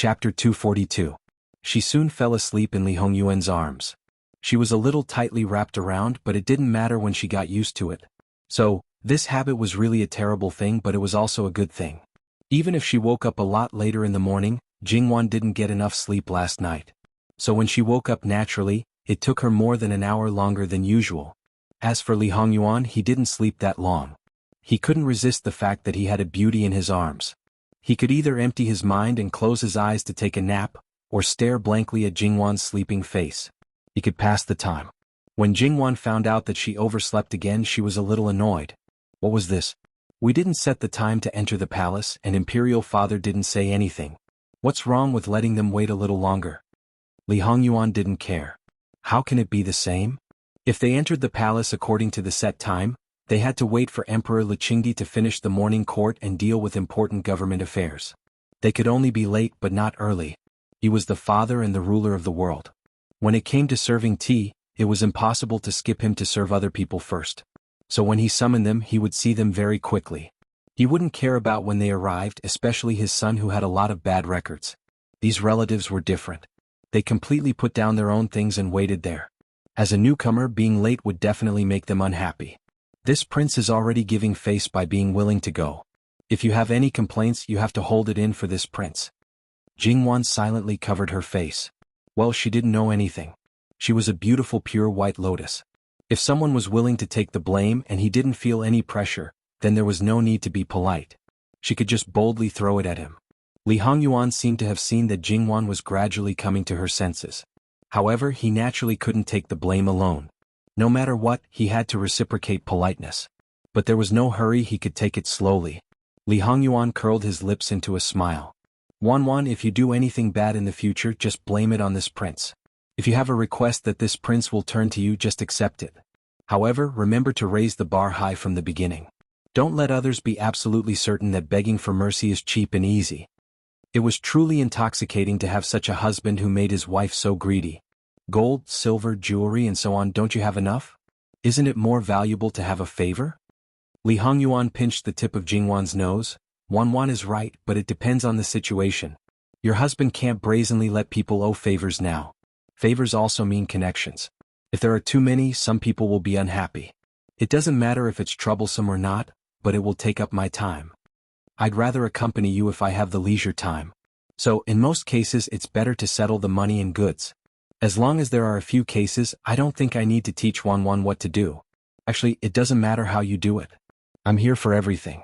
Chapter 242. She soon fell asleep in Li Hongyuan's arms. She was a little tightly wrapped around, but it didn't matter when she got used to it. So, this habit was really a terrible thing, but it was also a good thing. Even if she woke up a lot later in the morning, Jingwan didn't get enough sleep last night. So when she woke up naturally, it took her more than an hour longer than usual. As for Li Hongyuan, he didn't sleep that long. He couldn't resist the fact that he had a beauty in his arms. He could either empty his mind and close his eyes to take a nap, or stare blankly at Jingwan's sleeping face. He could pass the time. When Jingwan found out that she overslept again, she was a little annoyed. What was this? We didn't set the time to enter the palace, and Imperial Father didn't say anything. What's wrong with letting them wait a little longer? Li Hongyuan didn't care. How can it be the same? If they entered the palace according to the set time, they had to wait for Emperor Liqingdi to finish the morning court and deal with important government affairs. They could only be late but not early. He was the father and the ruler of the world. When it came to serving tea, it was impossible to skip him to serve other people first. So when he summoned them, he would see them very quickly. He wouldn't care about when they arrived, especially his son who had a lot of bad records. These relatives were different. They completely put down their own things and waited there. As a newcomer, being late would definitely make them unhappy. This prince is already giving face by being willing to go. If you have any complaints, you have to hold it in for this prince. Jingwan silently covered her face. Well, she didn't know anything. She was a beautiful pure white lotus. If someone was willing to take the blame and he didn't feel any pressure, then there was no need to be polite. She could just boldly throw it at him. Li Hongyuan seemed to have seen that Jingwan was gradually coming to her senses. However, he naturally couldn't take the blame alone. No matter what, he had to reciprocate politeness. But there was no hurry, he could take it slowly. Li Hongyuan curled his lips into a smile. Wanwan, if you do anything bad in the future, just blame it on this prince. If you have a request that this prince will turn to you, just accept it. However, remember to raise the bar high from the beginning. Don't let others be absolutely certain that begging for mercy is cheap and easy. It was truly intoxicating to have such a husband who made his wife so greedy. Gold, silver, jewelry and so on, don't you have enough? Isn't it more valuable to have a favor? Li Hongyuan pinched the tip of Jingwan's nose. Wanwan is right, but it depends on the situation. Your husband can't brazenly let people owe favors now. Favors also mean connections. If there are too many, some people will be unhappy. It doesn't matter if it's troublesome or not, but it will take up my time. I'd rather accompany you if I have the leisure time. So, in most cases, it's better to settle the money and goods. As long as there are a few cases, I don't think I need to teach Wanwan what to do. Actually, it doesn't matter how you do it. I'm here for everything.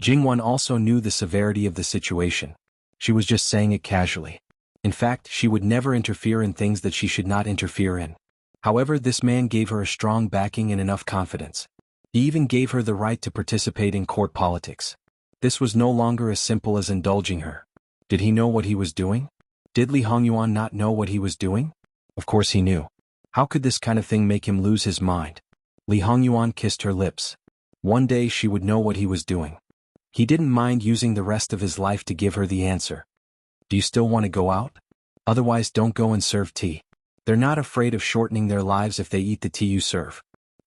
Jingwan also knew the severity of the situation. She was just saying it casually. In fact, she would never interfere in things that she should not interfere in. However, this man gave her a strong backing and enough confidence. He even gave her the right to participate in court politics. This was no longer as simple as indulging her. Did he know what he was doing? Did Li Hongyuan not know what he was doing? Of course he knew. How could this kind of thing make him lose his mind? Li Hongyuan kissed her lips. One day she would know what he was doing. He didn't mind using the rest of his life to give her the answer. Do you still want to go out? Otherwise, don't go and serve tea. They're not afraid of shortening their lives if they eat the tea you serve.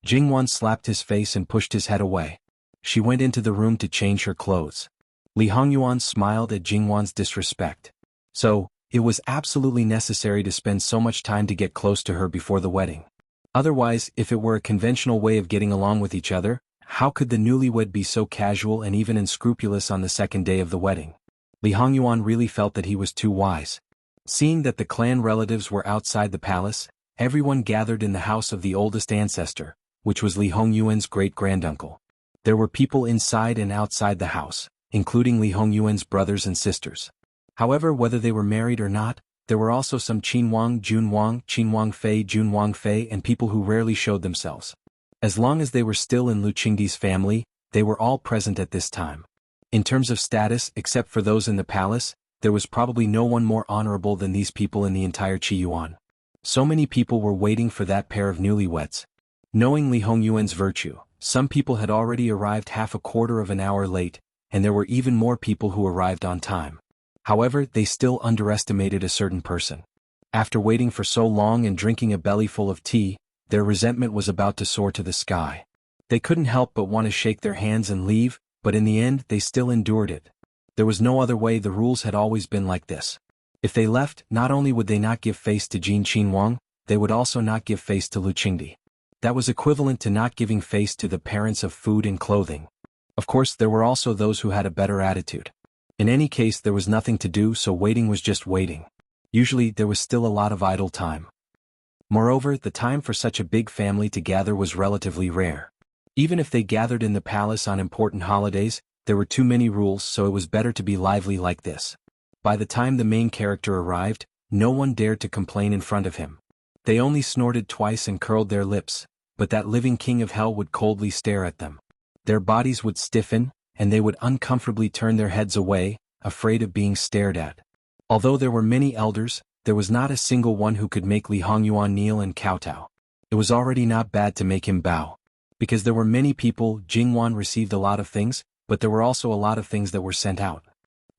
Jingwan slapped his face and pushed his head away. She went into the room to change her clothes. Li Hongyuan smiled at Jingwan's disrespect. So, it was absolutely necessary to spend so much time to get close to her before the wedding. Otherwise, if it were a conventional way of getting along with each other, how could the newlywed be so casual and even unscrupulous on the second day of the wedding? Li Hongyuan really felt that he was too wise. Seeing that the clan relatives were outside the palace, everyone gathered in the house of the oldest ancestor, which was Li Hongyuan's great-granduncle. There were people inside and outside the house, including Li Hongyuan's brothers and sisters. However, whether they were married or not, there were also some Qin Jun Wang, Jun Wang Fei and people who rarely showed themselves. As long as they were still in Liqingdi's family, they were all present at this time. In terms of status, except for those in the palace, there was probably no one more honorable than these people in the entire Qiyuan. So many people were waiting for that pair of newlyweds. Knowing Li Hongyuan's virtue, some people had already arrived half a quarter of an hour late, and there were even more people who arrived on time. However, they still underestimated a certain person. After waiting for so long and drinking a bellyful of tea, their resentment was about to soar to the sky. They couldn't help but want to shake their hands and leave, but in the end they still endured it. There was no other way, the rules had always been like this. If they left, not only would they not give face to Jin Qinhuang, they would also not give face to Lu Qingdi. That was equivalent to not giving face to the parents of food and clothing. Of course, there were also those who had a better attitude. In any case, there was nothing to do, so waiting was just waiting. Usually, there was still a lot of idle time. Moreover, the time for such a big family to gather was relatively rare. Even if they gathered in the palace on important holidays, there were too many rules, so it was better to be lively like this. By the time the main character arrived, no one dared to complain in front of him. They only snorted twice and curled their lips, but that living king of hell would coldly stare at them. Their bodies would stiffen, and they would uncomfortably turn their heads away, afraid of being stared at. Although there were many elders, there was not a single one who could make Li Hongyuan kneel and kowtow. It was already not bad to make him bow. Because there were many people, Jingwan received a lot of things, but there were also a lot of things that were sent out.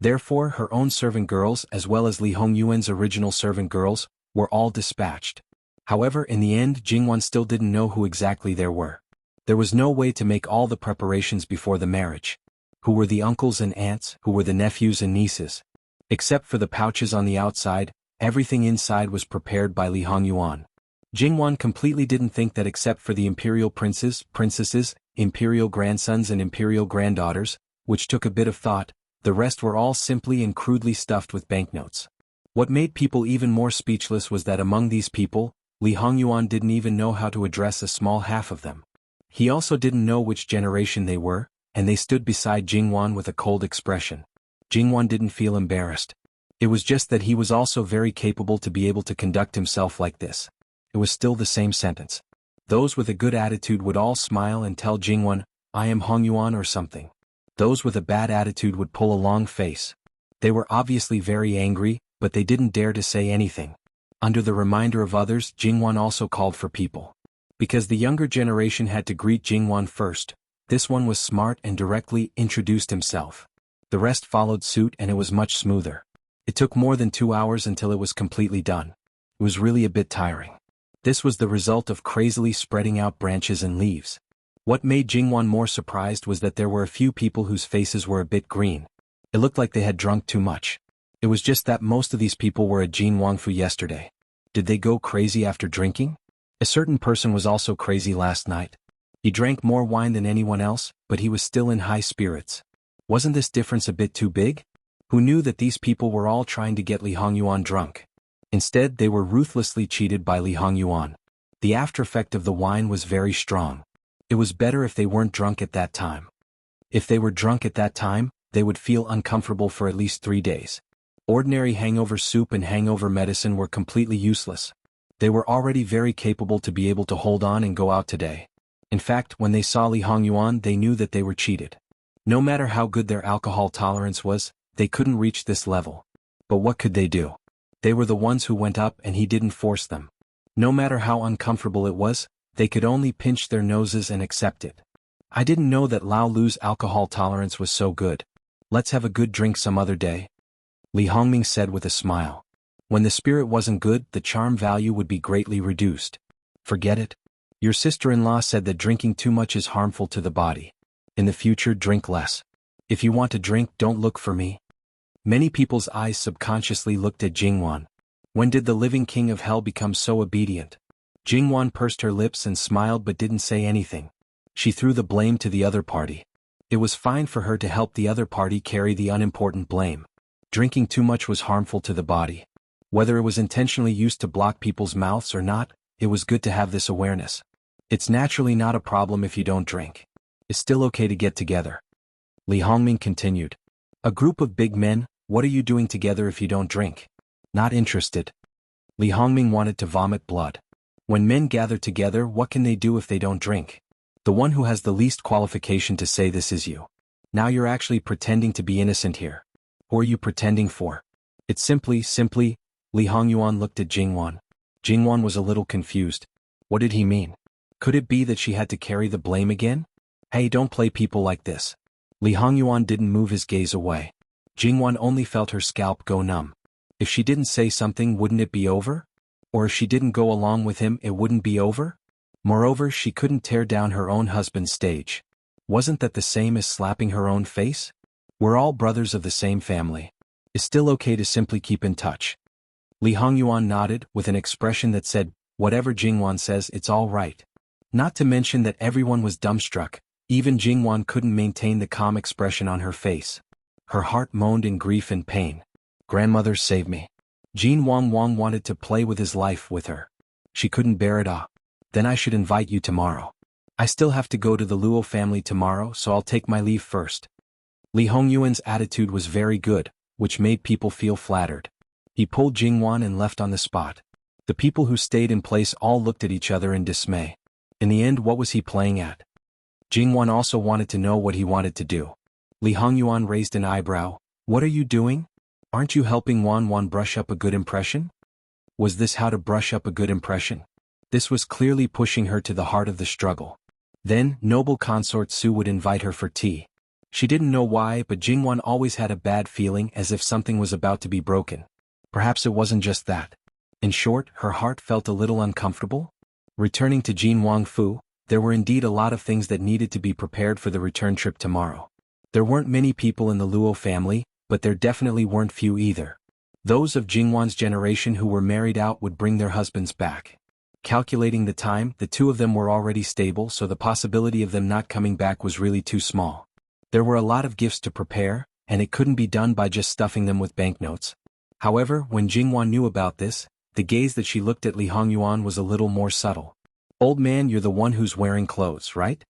Therefore, her own servant girls, as well as Li Hongyuan's original servant girls, were all dispatched. However, in the end, Jingwan still didn't know who exactly there were. There was no way to make all the preparations before the marriage. Who were the uncles and aunts, who were the nephews and nieces? Except for the pouches on the outside, everything inside was prepared by Li Hongyuan. Jingwan completely didn't think that except for the imperial princes, princesses, imperial grandsons and imperial granddaughters, which took a bit of thought, the rest were all simply and crudely stuffed with banknotes. What made people even more speechless was that among these people, Li Hongyuan didn't even know how to address a small half of them. He also didn't know which generation they were, and they stood beside Jingwan with a cold expression. Jingwan didn't feel embarrassed. It was just that he was also very capable to be able to conduct himself like this. It was still the same sentence. Those with a good attitude would all smile and tell Jingwan, "I am Hongyuan" or something. Those with a bad attitude would pull a long face. They were obviously very angry, but they didn't dare to say anything. Under the reminder of others, Jingwan also called for people. Because the younger generation had to greet Jingwan first, this one was smart and directly introduced himself. The rest followed suit and it was much smoother. It took more than 2 hours until it was completely done. It was really a bit tiring. This was the result of crazily spreading out branches and leaves. What made Jingwan more surprised was that there were a few people whose faces were a bit green. It looked like they had drunk too much. It was just that most of these people were at Jin Wangfu yesterday. Did they go crazy after drinking? A certain person was also crazy last night. He drank more wine than anyone else, but he was still in high spirits. Wasn't this difference a bit too big? Who knew that these people were all trying to get Li Hongyuan drunk? Instead, they were ruthlessly cheated by Li Hongyuan. The after effect of the wine was very strong. It was better if they weren't drunk at that time. If they were drunk at that time, they would feel uncomfortable for at least 3 days. Ordinary hangover soup and hangover medicine were completely useless. They were already very capable to be able to hold on and go out today. In fact, when they saw Li Hongyuan, they knew that they were cheated. No matter how good their alcohol tolerance was, they couldn't reach this level. But what could they do? They were the ones who went up and he didn't force them. No matter how uncomfortable it was, they could only pinch their noses and accept it. I didn't know that Lao Lu's alcohol tolerance was so good. Let's have a good drink some other day. Li Hongming said with a smile. When the spirit wasn't good, the charm value would be greatly reduced. Forget it. Your sister-in-law said that drinking too much is harmful to the body. In the future, drink less. If you want to drink, don't look for me. Many people's eyes subconsciously looked at Jingwan. When did the living king of hell become so obedient? Jingwan pursed her lips and smiled but didn't say anything. She threw the blame to the other party. It was fine for her to help the other party carry the unimportant blame. Drinking too much was harmful to the body. Whether it was intentionally used to block people's mouths or not, it was good to have this awareness. It's naturally not a problem if you don't drink. It's still okay to get together. Li Hongming continued. A group of big men, what are you doing together if you don't drink? Not interested. Li Hongming wanted to vomit blood. When men gather together, what can they do if they don't drink? The one who has the least qualification to say this is you. Now you're actually pretending to be innocent here. Who are you pretending for? It's simply, Li Hongyuan looked at Jingwan. Jingwan was a little confused. What did he mean? Could it be that she had to carry the blame again? Hey, don't play people like this. Li Hongyuan didn't move his gaze away. Jingwan only felt her scalp go numb. If she didn't say something, wouldn't it be over? Or if she didn't go along with him, it wouldn't be over? Moreover, she couldn't tear down her own husband's stage. Wasn't that the same as slapping her own face? We're all brothers of the same family. Is still okay to simply keep in touch? Li Hongyuan nodded, with an expression that said, whatever Jingwan says, it's all right. Not to mention that everyone was dumbstruck, even Jingwan couldn't maintain the calm expression on her face. Her heart moaned in grief and pain. Grandmother, save me. Wang wanted to play with his life with her. She couldn't bear it all. Then I should invite you tomorrow. I still have to go to the Luo family tomorrow, so I'll take my leave first. Li Hongyuan's attitude was very good, which made people feel flattered. He pulled Jingwan and left on the spot. The people who stayed in place all looked at each other in dismay. In the end, what was he playing at? Jingwan also wanted to know what he wanted to do. Li Hongyuan raised an eyebrow. What are you doing? Aren't you helping Wan brush up a good impression? Was this how to brush up a good impression? This was clearly pushing her to the heart of the struggle. Then, noble consort Su would invite her for tea. She didn't know why, but Jingwan always had a bad feeling, as if something was about to be broken. Perhaps it wasn't just that. In short, her heart felt a little uncomfortable. Returning to Jin Wangfu, there were indeed a lot of things that needed to be prepared for the return trip tomorrow. There weren't many people in the Luo family, but there definitely weren't few either. Those of Jingwan's generation who were married out would bring their husbands back. Calculating the time, the two of them were already stable, so the possibility of them not coming back was really too small. There were a lot of gifts to prepare, and it couldn't be done by just stuffing them with banknotes. However, when Jingwan knew about this, the gaze that she looked at Li Hongyuan was a little more subtle. Old man, you're the one who's wearing clothes, right?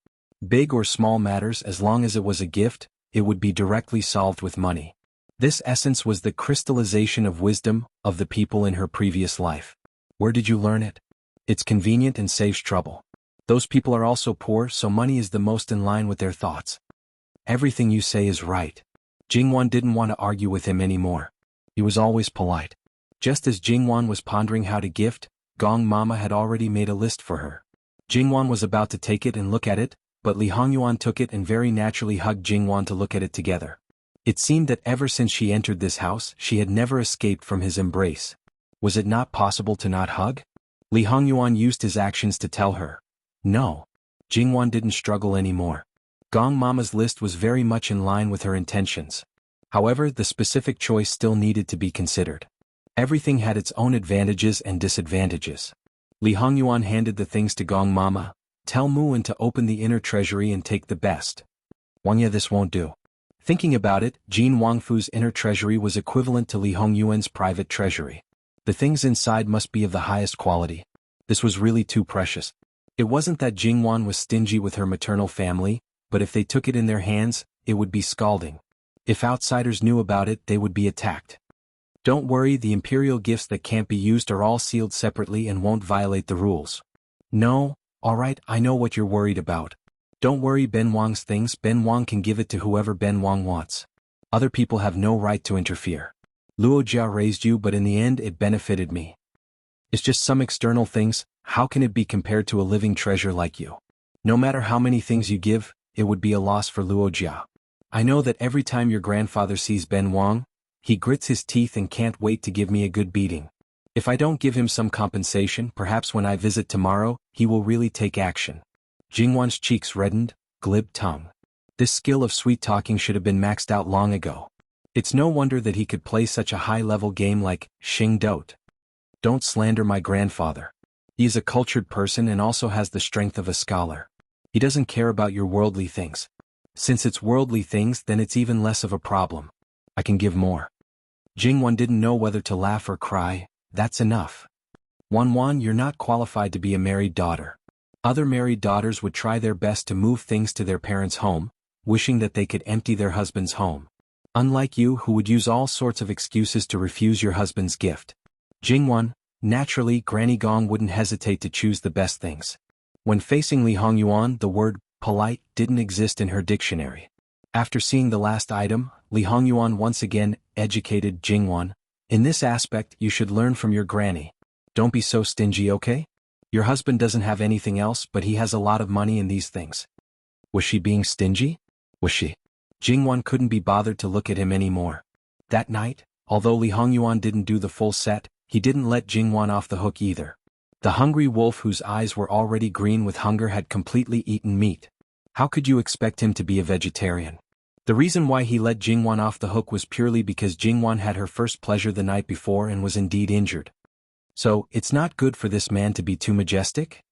Big or small matters, as long as it was a gift, it would be directly solved with money. This essence was the crystallization of wisdom of the people in her previous life. Where did you learn it? It's convenient and saves trouble. Those people are also poor, so money is the most in line with their thoughts. Everything you say is right. Jingwan didn't want to argue with him anymore. He was always polite. Just as Jingwan was pondering how to gift, Gong Mama had already made a list for her. Jingwan was about to take it and look at it, but Li Hongyuan took it and very naturally hugged Jingwan to look at it together. It seemed that ever since she entered this house, she had never escaped from his embrace. Was it not possible to not hug? Li Hongyuan used his actions to tell her. No. Jingwan didn't struggle anymore. Gong Mama's list was very much in line with her intentions. However, the specific choice still needed to be considered. Everything had its own advantages and disadvantages. Li Hongyuan handed the things to Gong Mama. Tell Muan to open the inner treasury and take the best. Wangya, this won't do. Thinking about it, Jin Wangfu's inner treasury was equivalent to Li Hongyuan's private treasury. The things inside must be of the highest quality. This was really too precious. It wasn't that Jingwan was stingy with her maternal family, but if they took it in their hands, it would be scalding. If outsiders knew about it, they would be attacked. Don't worry, the imperial gifts that can't be used are all sealed separately and won't violate the rules. No, alright, I know what you're worried about. Don't worry, Ben Wang's things, Ben Wang can give it to whoever Ben Wang wants. Other people have no right to interfere. Luo Jia raised you, but in the end it benefited me. It's just some external things, how can it be compared to a living treasure like you? No matter how many things you give, it would be a loss for Luo Jia. I know that every time your grandfather sees Ben Wang, he grits his teeth and can't wait to give me a good beating. If I don't give him some compensation, perhaps when I visit tomorrow, he will really take action. Jingwan's cheeks reddened, glib tongue. This skill of sweet talking should have been maxed out long ago. It's no wonder that he could play such a high-level game like Xing Dot. Don't slander my grandfather. He is a cultured person and also has the strength of a scholar. He doesn't care about your worldly things. Since it's worldly things, then it's even less of a problem. I can give more. Jingwan didn't know whether to laugh or cry. That's enough. Wan, you're not qualified to be a married daughter. Other married daughters would try their best to move things to their parents' home, wishing that they could empty their husband's home. Unlike you, who would use all sorts of excuses to refuse your husband's gift. Jingwan, naturally, Granny Gong wouldn't hesitate to choose the best things. When facing Li Hongyuan, the word polite didn't exist in her dictionary. After seeing the last item, Li Hongyuan once again educated Jingwan. In this aspect, you should learn from your granny. Don't be so stingy, okay? Your husband doesn't have anything else, but he has a lot of money in these things. Was she being stingy? Was she? Jingwan couldn't be bothered to look at him anymore. That night, although Li Hongyuan didn't do the full set, he didn't let Jingwan off the hook either. The hungry wolf whose eyes were already green with hunger had completely eaten meat. How could you expect him to be a vegetarian? The reason why he let Jingwan off the hook was purely because Jingwan had her first pleasure the night before and was indeed injured. So, it's not good for this man to be too majestic?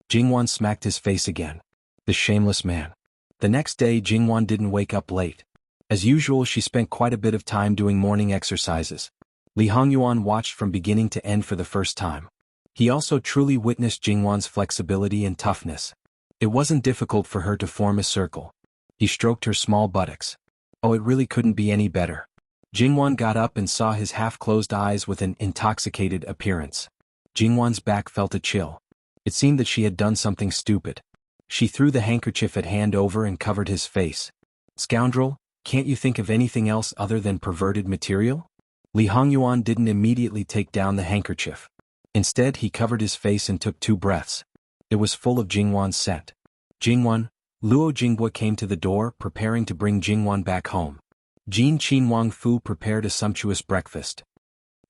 Jingwan smacked his face again. The shameless man. The next day Jingwan didn't wake up late. As usual, she spent quite a bit of time doing morning exercises. Li Hongyuan watched from beginning to end for the first time. He also truly witnessed Jingwan's flexibility and toughness. It wasn't difficult for her to form a circle. He stroked her small buttocks. Oh, it really couldn't be any better. Jingwan got up and saw his half-closed eyes with an intoxicated appearance. Jingwan's back felt a chill. It seemed that she had done something stupid. She threw the handkerchief at hand over and covered his face. Scoundrel, can't you think of anything else other than perverted material? Li Hongyuan didn't immediately take down the handkerchief. Instead, he covered his face and took 2 breaths. It was full of Jingwan's scent. Jingwan, Luo Jinghua came to the door, preparing to bring Jingwan back home. Jin Qin Wang Fu prepared a sumptuous breakfast.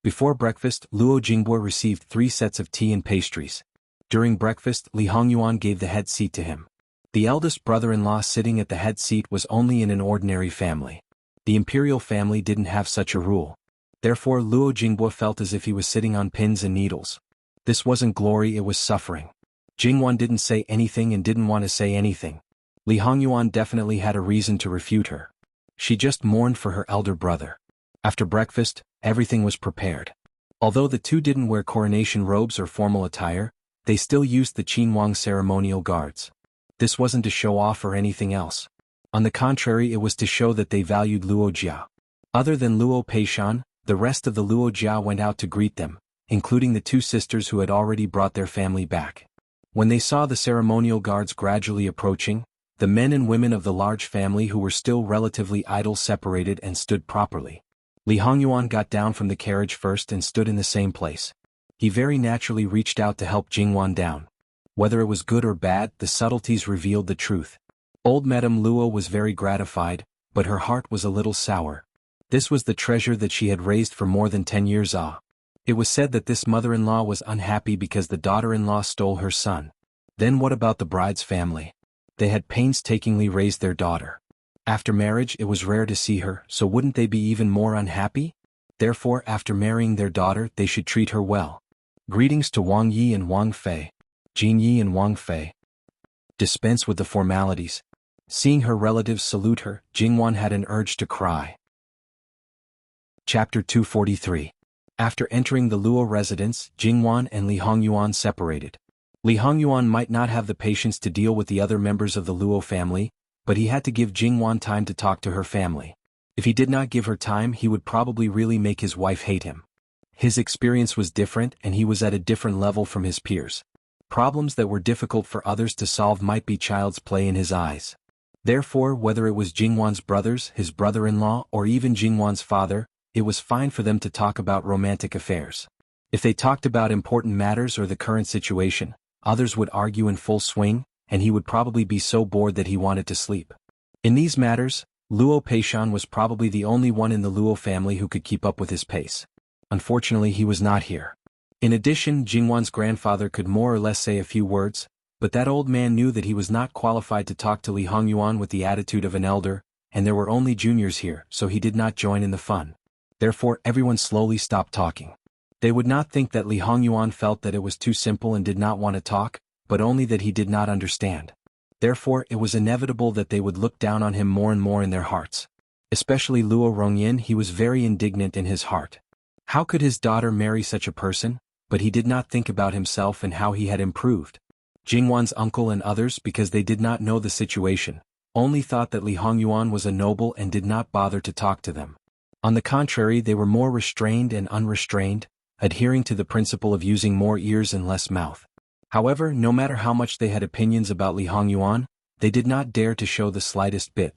Before breakfast, Luo Jinghua received 3 sets of tea and pastries. During breakfast, Li Hongyuan gave the head seat to him. The eldest brother-in-law sitting at the head seat was only in an ordinary family. The imperial family didn't have such a rule. Therefore, Luo Jinghua felt as if he was sitting on pins and needles. This wasn't glory, it was suffering. Jingwan didn't say anything and didn't want to say anything. Li Hongyuan definitely had a reason to refute her. She just mourned for her elder brother. After breakfast, everything was prepared. Although the two didn't wear coronation robes or formal attire, they still used the Qinhuang ceremonial guards. This wasn't to show off or anything else. On the contrary, it was to show that they valued Luo Jia. Other than Luo Peishan, the rest of the Luo Jia went out to greet them, including the 2 sisters who had already brought their family back. When they saw the ceremonial guards gradually approaching, the men and women of the large family who were still relatively idle separated and stood properly. Li Hongyuan got down from the carriage first and stood in the same place. He very naturally reached out to help Jingwan down. Whether it was good or bad, the subtleties revealed the truth. Old Madame Luo was very gratified, but her heart was a little sour. This was the treasure that she had raised for more than 10 years. It was said that this mother-in-law was unhappy because the daughter-in-law stole her son. Then what about the bride's family? They had painstakingly raised their daughter. After marriage, it was rare to see her, so wouldn't they be even more unhappy? Therefore, after marrying their daughter, they should treat her well. Greetings to Wang Yi and Wang Fei. Jin Yi and Wang Fei. Dispense with the formalities. Seeing her relatives salute her, Jingwan had an urge to cry. Chapter 243. After entering the Luo residence, Jingwan and Li Hongyuan separated. Li Hongyuan might not have the patience to deal with the other members of the Luo family, but he had to give Jingwan time to talk to her family. If he did not give her time, he would probably really make his wife hate him. His experience was different and he was at a different level from his peers. Problems that were difficult for others to solve might be child's play in his eyes. Therefore, whether it was Jingwan's brothers, his brother-in-law, or even Jingwan's father, it was fine for them to talk about romantic affairs. If they talked about important matters or the current situation, others would argue in full swing, and he would probably be so bored that he wanted to sleep. In these matters, Luo Peishan was probably the only one in the Luo family who could keep up with his pace. Unfortunately, he was not here. In addition, Jingwan's grandfather could more or less say a few words, but that old man knew that he was not qualified to talk to Li Hongyuan with the attitude of an elder, and there were only juniors here, so he did not join in the fun. Therefore, everyone slowly stopped talking. They would not think that Li Hongyuan felt that it was too simple and did not want to talk, but only that he did not understand. Therefore, it was inevitable that they would look down on him more and more in their hearts. Especially Luo Rongyin, he was very indignant in his heart. How could his daughter marry such a person? But he did not think about himself and how he had improved. Jingwan's uncle and others, because they did not know the situation, only thought that Li Hongyuan was a noble and did not bother to talk to them. On the contrary, they were more restrained and unrestrained, adhering to the principle of using more ears and less mouth. However, no matter how much they had opinions about Li Hongyuan, they did not dare to show the slightest bit.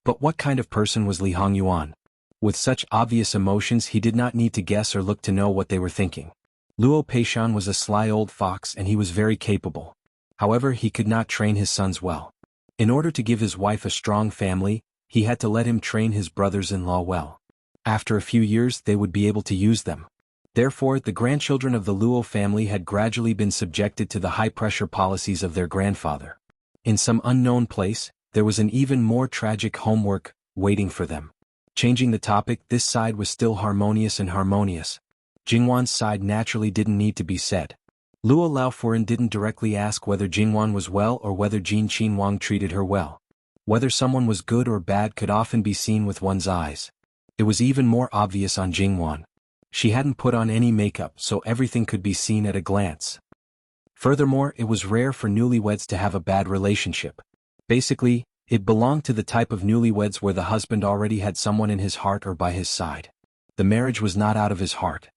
But what kind of person was Li Hongyuan? With such obvious emotions, he did not need to guess or look to know what they were thinking. Luo Peishan was a sly old fox and he was very capable. However, he could not train his sons well. In order to give his wife a strong family, he had to let him train his brothers-in-law well. After a few years, they would be able to use them. Therefore, the grandchildren of the Luo family had gradually been subjected to the high-pressure policies of their grandfather. In some unknown place, there was an even more tragic homework, waiting for them. Changing the topic, this side was still harmonious and harmonious. Jingwan's side naturally didn't need to be said. Luo Laofuran didn't directly ask whether Jingwan was well or whether Jin Qinhuang treated her well. Whether someone was good or bad could often be seen with one's eyes. It was even more obvious on Jingwan. She hadn't put on any makeup, so everything could be seen at a glance. Furthermore, it was rare for newlyweds to have a bad relationship. Basically, it belonged to the type of newlyweds where the husband already had someone in his heart or by his side. The marriage was not out of his heart.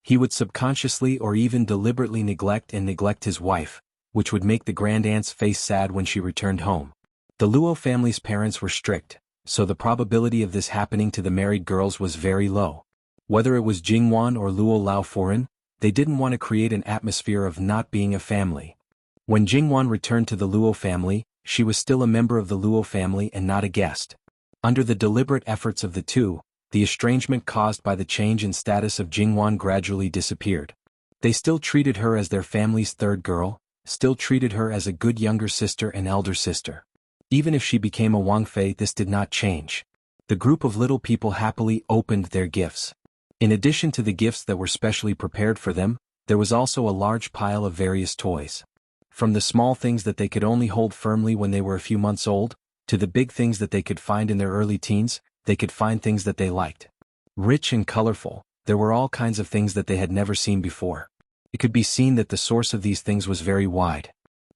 He would subconsciously or even deliberately neglect his wife, which would make the grandaunt's face sad when she returned home. The Luo family's parents were strict, so the probability of this happening to the married girls was very low. Whether it was Jingwan or Luo Laofuran, they didn't want to create an atmosphere of not being a family. When Jingwan returned to the Luo family, she was still a member of the Luo family and not a guest. Under the deliberate efforts of the two, the estrangement caused by the change in status of Jingwan gradually disappeared. They still treated her as their family's third girl, still treated her as a good younger sister and elder sister. Even if she became a Wang Fei, this did not change. The group of little people happily opened their gifts. In addition to the gifts that were specially prepared for them, there was also a large pile of various toys. From the small things that they could only hold firmly when they were a few months old, to the big things that they could find in their early teens, they could find things that they liked. Rich and colorful, there were all kinds of things that they had never seen before. It could be seen that the source of these things was very wide.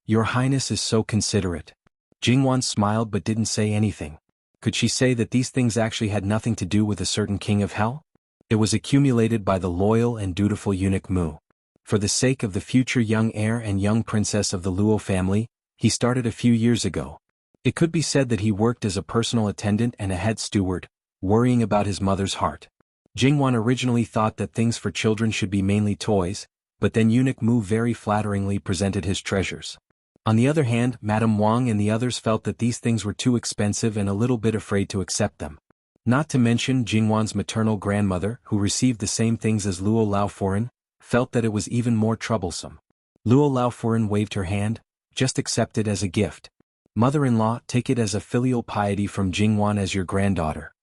Your Highness is so considerate. Jingwan smiled but didn't say anything. Could she say that these things actually had nothing to do with a certain king of hell? It was accumulated by the loyal and dutiful eunuch Mu. For the sake of the future young heir and young princess of the Luo family, he started a few years ago. It could be said that he worked as a personal attendant and a head steward, worrying about his mother's heart. Jingwan originally thought that things for children should be mainly toys, but then eunuch Mu very flatteringly presented his treasures. On the other hand, Madame Wang and the others felt that these things were too expensive and a little bit afraid to accept them. Not to mention Jingwan's maternal grandmother, who received the same things as Luo Laofuran, felt that it was even more troublesome. Luo Laofuran waved her hand, just accept it as a gift. Mother-in-law, take it as a filial piety from Jingwan as your granddaughter.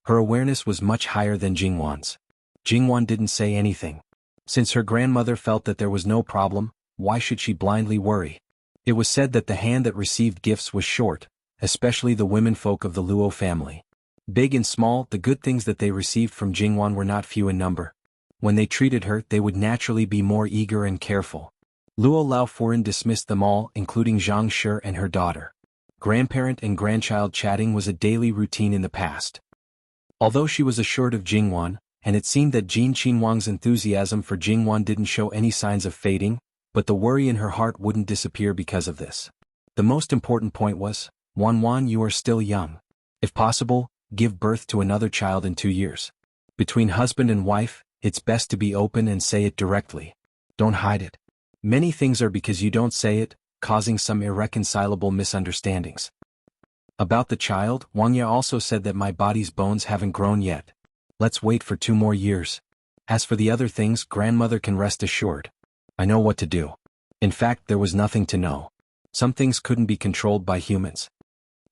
Her awareness was much higher than Jingwan's. Jingwan didn't say anything. Since her grandmother felt that there was no problem, why should she blindly worry? It was said that the hand that received gifts was short, especially the womenfolk of the Luo family. Big and small, the good things that they received from Jingwan were not few in number. When they treated her, they would naturally be more eager and careful. Luo Laofuran dismissed them all, including Zhang Shi and her daughter. Grandparent and grandchild chatting was a daily routine in the past. Although she was assured of Jingwan, and it seemed that Jin Qinhuang's enthusiasm for Jingwan didn't show any signs of fading, but the worry in her heart wouldn't disappear because of this. The most important point was, Wan, you are still young. If possible, give birth to another child in 2 years. Between husband and wife, it's best to be open and say it directly. Don't hide it. Many things are because you don't say it, causing some irreconcilable misunderstandings. About the child, Wang Ya also said that my body's bones haven't grown yet. Let's wait for 2 more years. As for the other things, grandmother can rest assured. I know what to do. In fact, there was nothing to know. Some things couldn't be controlled by humans.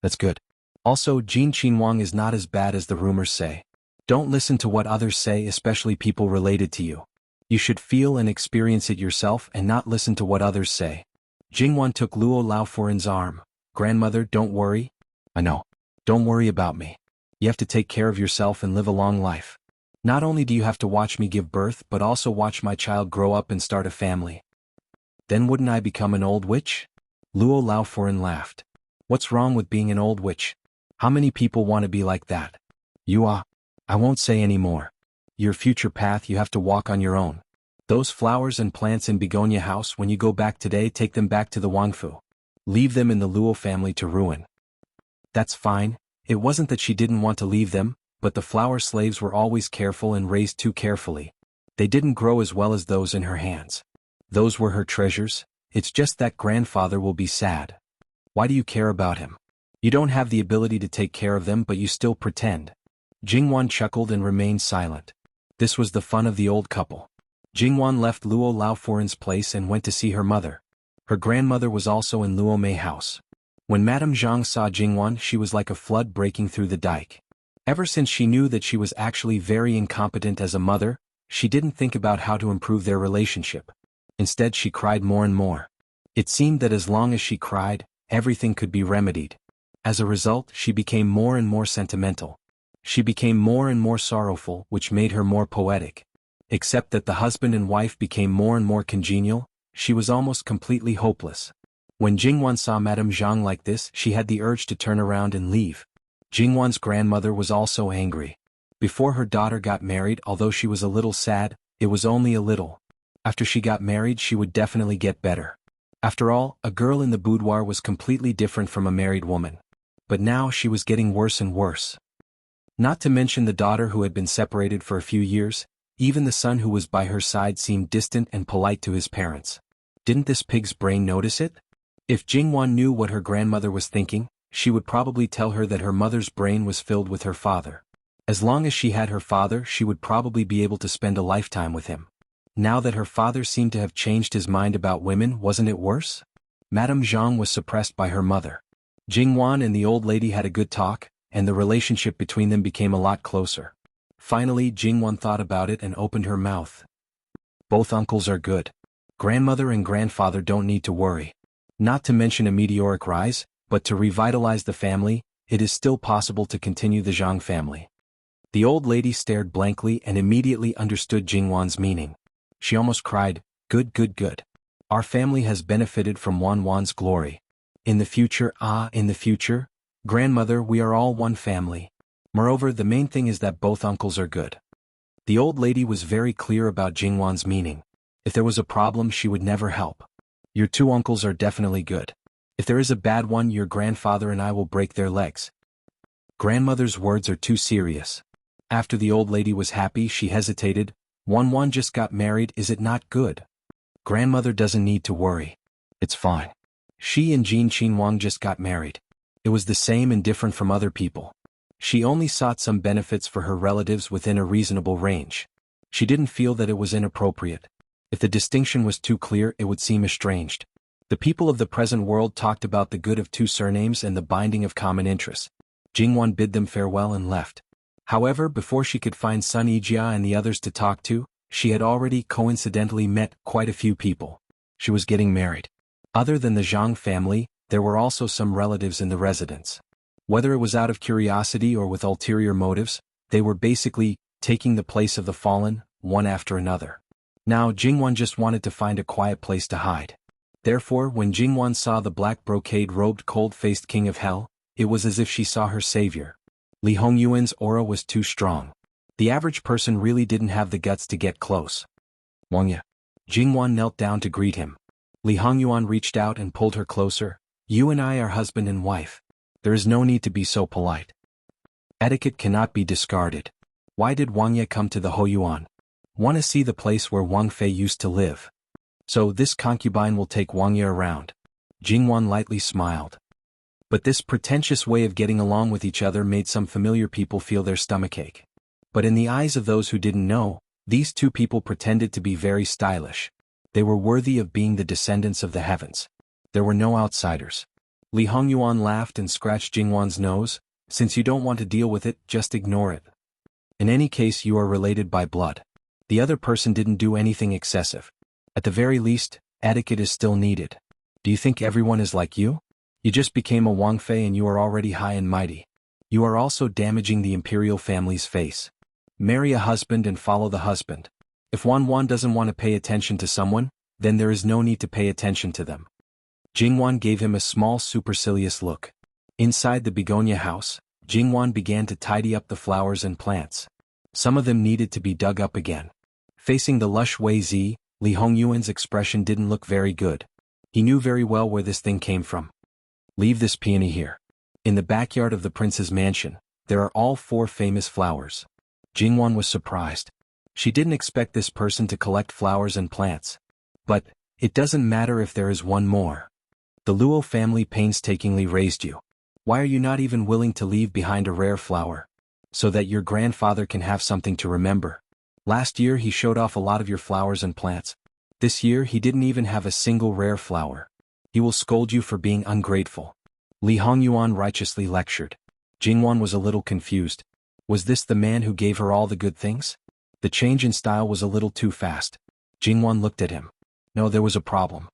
That's good. Also, Jin Qinhuang is not as bad as the rumors say. Don't listen to what others say, especially people related to you. You should feel and experience it yourself and not listen to what others say. Jingwan took Luo Laofuran's arm. Grandmother, don't worry. I know. Don't worry about me. You have to take care of yourself and live a long life. Not only do you have to watch me give birth, but also watch my child grow up and start a family. Then wouldn't I become an old witch? Luo Laofuran laughed. What's wrong with being an old witch? How many people want to be like that? You are. I won't say any more. Your future path you have to walk on your own. Those flowers and plants in Begonia House, when you go back today, take them back to the Wangfu. Leave them in the Luo family to ruin. That's fine. It wasn't that she didn't want to leave them, but the flower slaves were always careful and raised too carefully. They didn't grow as well as those in her hands. Those were her treasures. It's just that grandfather will be sad. Why do you care about him? You don't have the ability to take care of them, but you still pretend. Jingwan chuckled and remained silent. This was the fun of the old couple. Jingwan left Luo Laofuran's place and went to see her mother. Her grandmother was also in Luo Mei house. When Madame Zhang saw Jingwan, she was like a flood breaking through the dike. Ever since she knew that she was actually very incompetent as a mother, she didn't think about how to improve their relationship. Instead, she cried more and more. It seemed that as long as she cried, everything could be remedied. As a result, she became more and more sentimental. She became more and more sorrowful, which made her more poetic. Except that the husband and wife became more and more congenial, she was almost completely hopeless. When Jingwan saw Madame Zhang like this, she had the urge to turn around and leave. Jingwan's grandmother was also angry. Before her daughter got married, although she was a little sad, it was only a little. After she got married, she would definitely get better. After all, a girl in the boudoir was completely different from a married woman. But now she was getting worse and worse. Not to mention the daughter who had been separated for a few years, even the son who was by her side seemed distant and polite to his parents. Didn't this pig's brain notice it? If Jingwan knew what her grandmother was thinking, she would probably tell her that her mother's brain was filled with her father. As long as she had her father, she would probably be able to spend a lifetime with him. Now that her father seemed to have changed his mind about women, wasn't it worse? Madame Zhang was suppressed by her mother. Jingwan and the old lady had a good talk, and the relationship between them became a lot closer. Finally, Jingwan thought about it and opened her mouth. Both uncles are good. Grandmother and grandfather don't need to worry. Not to mention a meteoric rise, but to revitalize the family, it is still possible to continue the Zhang family. The old lady stared blankly and immediately understood Jingwan's meaning. She almost cried, "Good, good, good. Our family has benefited from Wan's glory. In the future, grandmother, we are all one family. Moreover, the main thing is that both uncles are good." The old lady was very clear about Jingwan's meaning. If there was a problem, she would never help. Your two uncles are definitely good. If there is a bad one, your grandfather and I will break their legs. Grandmother's words are too serious. After the old lady was happy, she hesitated. Wan just got married, is it not good? Grandmother doesn't need to worry. It's fine. She and Jin Wang just got married. It was the same and different from other people. She only sought some benefits for her relatives within a reasonable range. She didn't feel that it was inappropriate. If the distinction was too clear, it would seem estranged. The people of the present world talked about the good of two surnames and the binding of common interests. Jingwan bid them farewell and left. However, before she could find Sun Yijia and the others to talk to, she had already coincidentally met quite a few people. She was getting married. Other than the Zhang family, there were also some relatives in the residence. Whether it was out of curiosity or with ulterior motives, they were basically taking the place of the fallen, one after another. Now Jingwan just wanted to find a quiet place to hide. Therefore, when Jingwan saw the black brocade-robed cold-faced king of hell, it was as if she saw her savior. Li Hongyuan's aura was too strong. The average person really didn't have the guts to get close. Wang. Jingwan knelt down to greet him. Li Hongyuan reached out and pulled her closer. You and I are husband and wife. There is no need to be so polite. Etiquette cannot be discarded. Why did Wang Ye come to the Hoyuan? Want to see the place where Wang Fei used to live. So this concubine will take Wang Ye around. Jingwan lightly smiled. But this pretentious way of getting along with each other made some familiar people feel their stomachache. But in the eyes of those who didn't know, these two people pretended to be very stylish. They were worthy of being the descendants of the heavens. There were no outsiders. Li Hongyuan laughed and scratched Jingwan's nose. Since you don't want to deal with it, just ignore it. In any case, you are related by blood. The other person didn't do anything excessive. At the very least, etiquette is still needed. Do you think everyone is like you? You just became a Wang Fei and you are already high and mighty. You are also damaging the imperial family's face. Marry a husband and follow the husband. If Wan doesn't want to pay attention to someone, then there is no need to pay attention to them. Jingwan gave him a small supercilious look. Inside the begonia house, Jingwan began to tidy up the flowers and plants. Some of them needed to be dug up again. Facing the lush Wei Zi, Li Hongyuan's expression didn't look very good. He knew very well where this thing came from. Leave this peony here. In the backyard of the prince's mansion, there are all 4 famous flowers. Jingwan was surprised. She didn't expect this person to collect flowers and plants. But, it doesn't matter if there is one more. The Luo family painstakingly raised you. Why are you not even willing to leave behind a rare flower? So that your grandfather can have something to remember. Last year he showed off a lot of your flowers and plants. This year he didn't even have a single rare flower. He will scold you for being ungrateful. Li Hongyuan righteously lectured. Jingwan was a little confused. Was this the man who gave her all the good things? The change in style was a little too fast. Jingwan looked at him. No, there was a problem.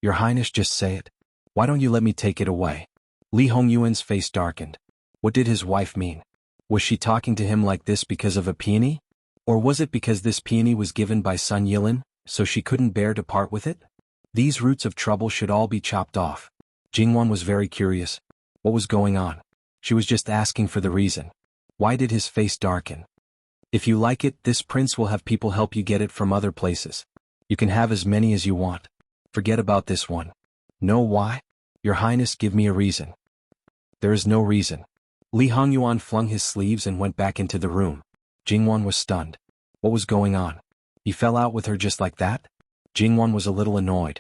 Your Highness, just say it. Why don't you let me take it away? Li Hongyuan's face darkened. What did his wife mean? Was she talking to him like this because of a peony? Or was it because this peony was given by Sun Yilin, so she couldn't bear to part with it? These roots of trouble should all be chopped off. Jingwan was very curious. What was going on? She was just asking for the reason. Why did his face darken? If you like it, this prince will have people help you get it from other places. You can have as many as you want. Forget about this one. Know why? Your Highness, give me a reason. There is no reason. Li Hongyuan flung his sleeves and went back into the room. Jingwan was stunned. What was going on? He fell out with her just like that? Jingwan was a little annoyed.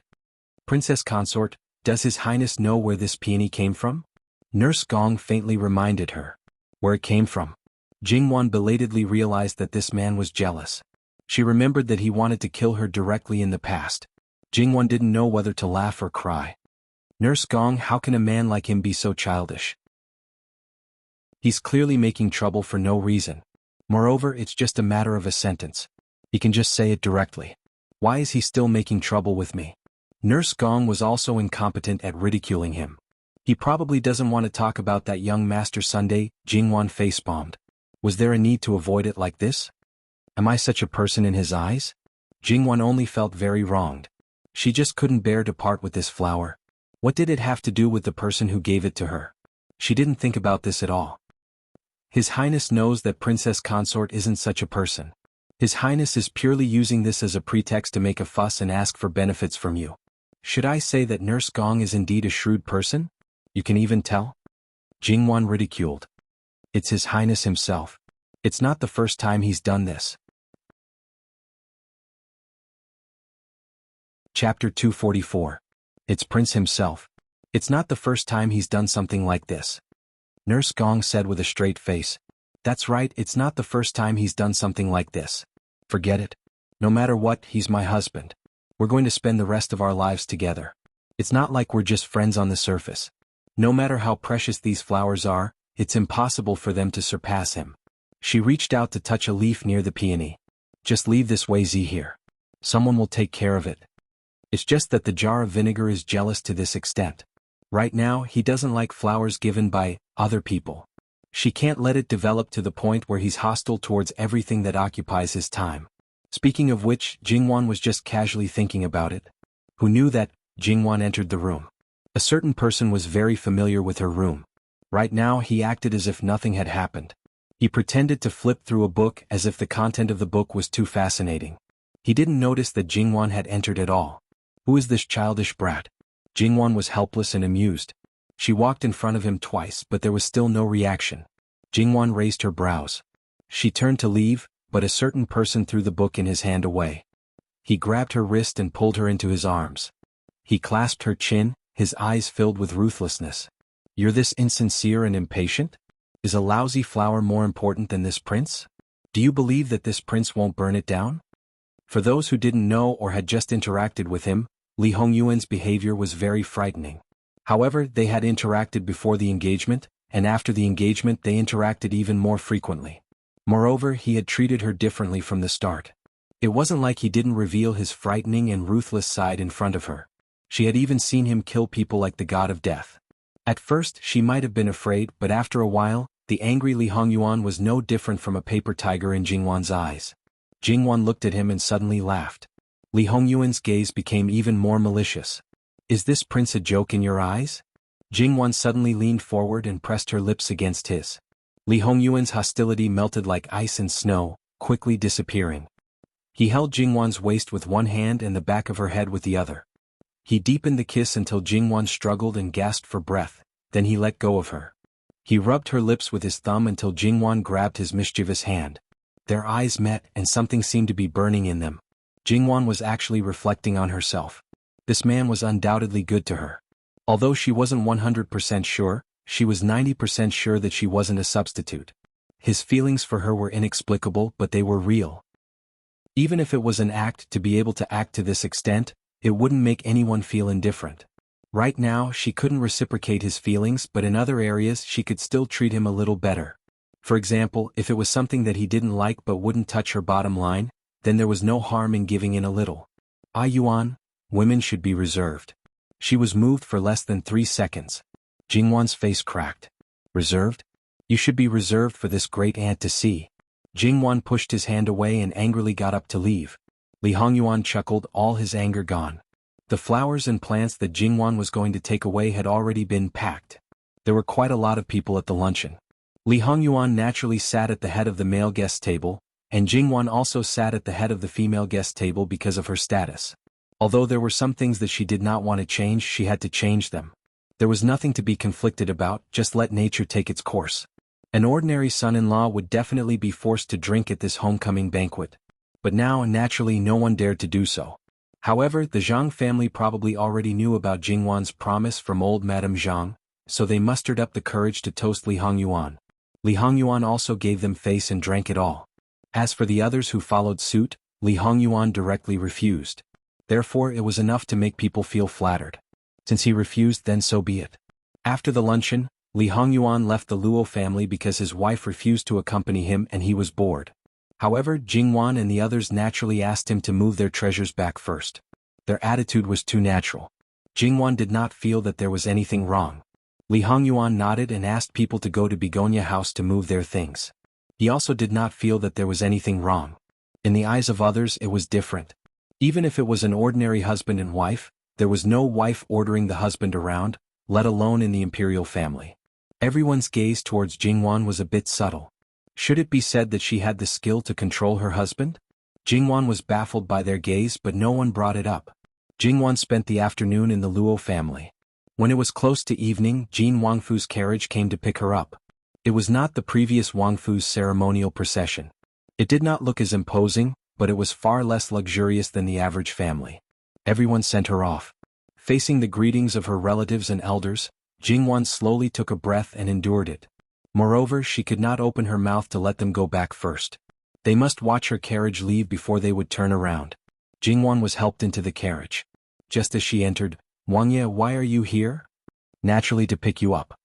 Princess Consort, does His Highness know where this peony came from? Nurse Gong faintly reminded her. Where it came from? Jingwan belatedly realized that this man was jealous. She remembered that he wanted to kill her directly in the past. Jingwan didn't know whether to laugh or cry. Nurse Gong, how can a man like him be so childish? He's clearly making trouble for no reason. Moreover, it's just a matter of a sentence. He can just say it directly. Why is he still making trouble with me? Nurse Gong was also incompetent at ridiculing him. He probably doesn't want to talk about that young Master Sunday. Jingwan facepalmed. Was there a need to avoid it like this? Am I such a person in his eyes? Jingwan only felt very wronged. She just couldn't bear to part with this flower. What did it have to do with the person who gave it to her? She didn't think about this at all. His Highness knows that Princess Consort isn't such a person. His Highness is purely using this as a pretext to make a fuss and ask for benefits from you. Should I say that Nurse Gong is indeed a shrewd person? You can even tell? Jingwan ridiculed. It's His Highness himself. It's not the first time he's done this. Chapter 244. It's Prince himself. It's not the first time he's done something like this. Nurse Gong said with a straight face. That's right, it's not the first time he's done something like this. Forget it. No matter what, he's my husband. We're going to spend the rest of our lives together. It's not like we're just friends on the surface. No matter how precious these flowers are, it's impossible for them to surpass him. She reached out to touch a leaf near the peony. Just leave this Wei Zi here. Someone will take care of it. It's just that the jar of vinegar is jealous to this extent. Right now, he doesn't like flowers given by other people. She can't let it develop to the point where he's hostile towards everything that occupies his time. Speaking of which, Jingwan was just casually thinking about it. Who knew that? Jingwan entered the room. A certain person was very familiar with her room. Right now, he acted as if nothing had happened. He pretended to flip through a book as if the content of the book was too fascinating. He didn't notice that Jingwan had entered at all. Who is this childish brat? Jingwan was helpless and amused. She walked in front of him twice, but there was still no reaction. Jingwan raised her brows. She turned to leave, but a certain person threw the book in his hand away. He grabbed her wrist and pulled her into his arms. He clasped her chin, his eyes filled with ruthlessness. You're this insincere and impatient? Is a lousy flower more important than this prince? Do you believe that this prince won't burn it down? For those who didn't know or had just interacted with him, Li Hongyuan's behavior was very frightening. However, they had interacted before the engagement, and after the engagement they interacted even more frequently. Moreover, he had treated her differently from the start. It wasn't like he didn't reveal his frightening and ruthless side in front of her. She had even seen him kill people like the god of death. At first, she might have been afraid, but after a while, the angry Li Hongyuan was no different from a paper tiger in Jingwan's eyes. Jingwan looked at him and suddenly laughed. Li Hongyuan's gaze became even more malicious. Is this prince a joke in your eyes? Jingwan suddenly leaned forward and pressed her lips against his. Li Hongyuan's hostility melted like ice and snow, quickly disappearing. He held Jingwan's waist with one hand and the back of her head with the other. He deepened the kiss until Jingwan struggled and gasped for breath, then he let go of her. He rubbed her lips with his thumb until Jingwan grabbed his mischievous hand. Their eyes met and something seemed to be burning in them. Jingwan was actually reflecting on herself. This man was undoubtedly good to her. Although she wasn't 100% sure, she was 90% sure that she wasn't a substitute. His feelings for her were inexplicable, but they were real. Even if it was an act, to be able to act to this extent, it wouldn't make anyone feel indifferent. Right now she couldn't reciprocate his feelings, but in other areas she could still treat him a little better. For example, if it was something that he didn't like but wouldn't touch her bottom line, then there was no harm in giving in a little. Yuan, women should be reserved. She was moved for less than 3 seconds. Jingwan's face cracked. Reserved? You should be reserved for this great aunt to see. Jingwan pushed his hand away and angrily got up to leave. Li Hongyuan chuckled, all his anger gone. The flowers and plants that Jingwan was going to take away had already been packed. There were quite a lot of people at the luncheon. Li Hongyuan naturally sat at the head of the male guest table, and Jingwan also sat at the head of the female guest table because of her status. Although there were some things that she did not want to change, she had to change them. There was nothing to be conflicted about, just let nature take its course. An ordinary son-in-law would definitely be forced to drink at this homecoming banquet. But now, naturally, no one dared to do so. However, the Zhang family probably already knew about Jingwan's promise from old Madame Zhang, so they mustered up the courage to toast Li Hongyuan. Li Hongyuan also gave them face and drank it all. As for the others who followed suit, Li Hongyuan directly refused. Therefore it was enough to make people feel flattered. Since he refused, then so be it. After the luncheon, Li Hongyuan left the Luo family because his wife refused to accompany him and he was bored. However, Jingwan and the others naturally asked him to move their treasures back first. Their attitude was too natural. Jingwan did not feel that there was anything wrong. Li Hongyuan nodded and asked people to go to Begonia House to move their things. He also did not feel that there was anything wrong. In the eyes of others it was different. Even if it was an ordinary husband and wife, there was no wife ordering the husband around, let alone in the imperial family. Everyone's gaze towards Jingwan was a bit subtle. Should it be said that she had the skill to control her husband? Jingwan was baffled by their gaze, but no one brought it up. Jingwan spent the afternoon in the Luo family. When it was close to evening, Jin Wangfu's carriage came to pick her up. It was not the previous Wangfu's ceremonial procession. It did not look as imposing, but it was far less luxurious than the average family. Everyone sent her off. Facing the greetings of her relatives and elders, Jingwan slowly took a breath and endured it. Moreover, she could not open her mouth to let them go back first. They must watch her carriage leave before they would turn around. Jingwan was helped into the carriage. Just as she entered, "Wangye, why are you here?" "Naturally to pick you up."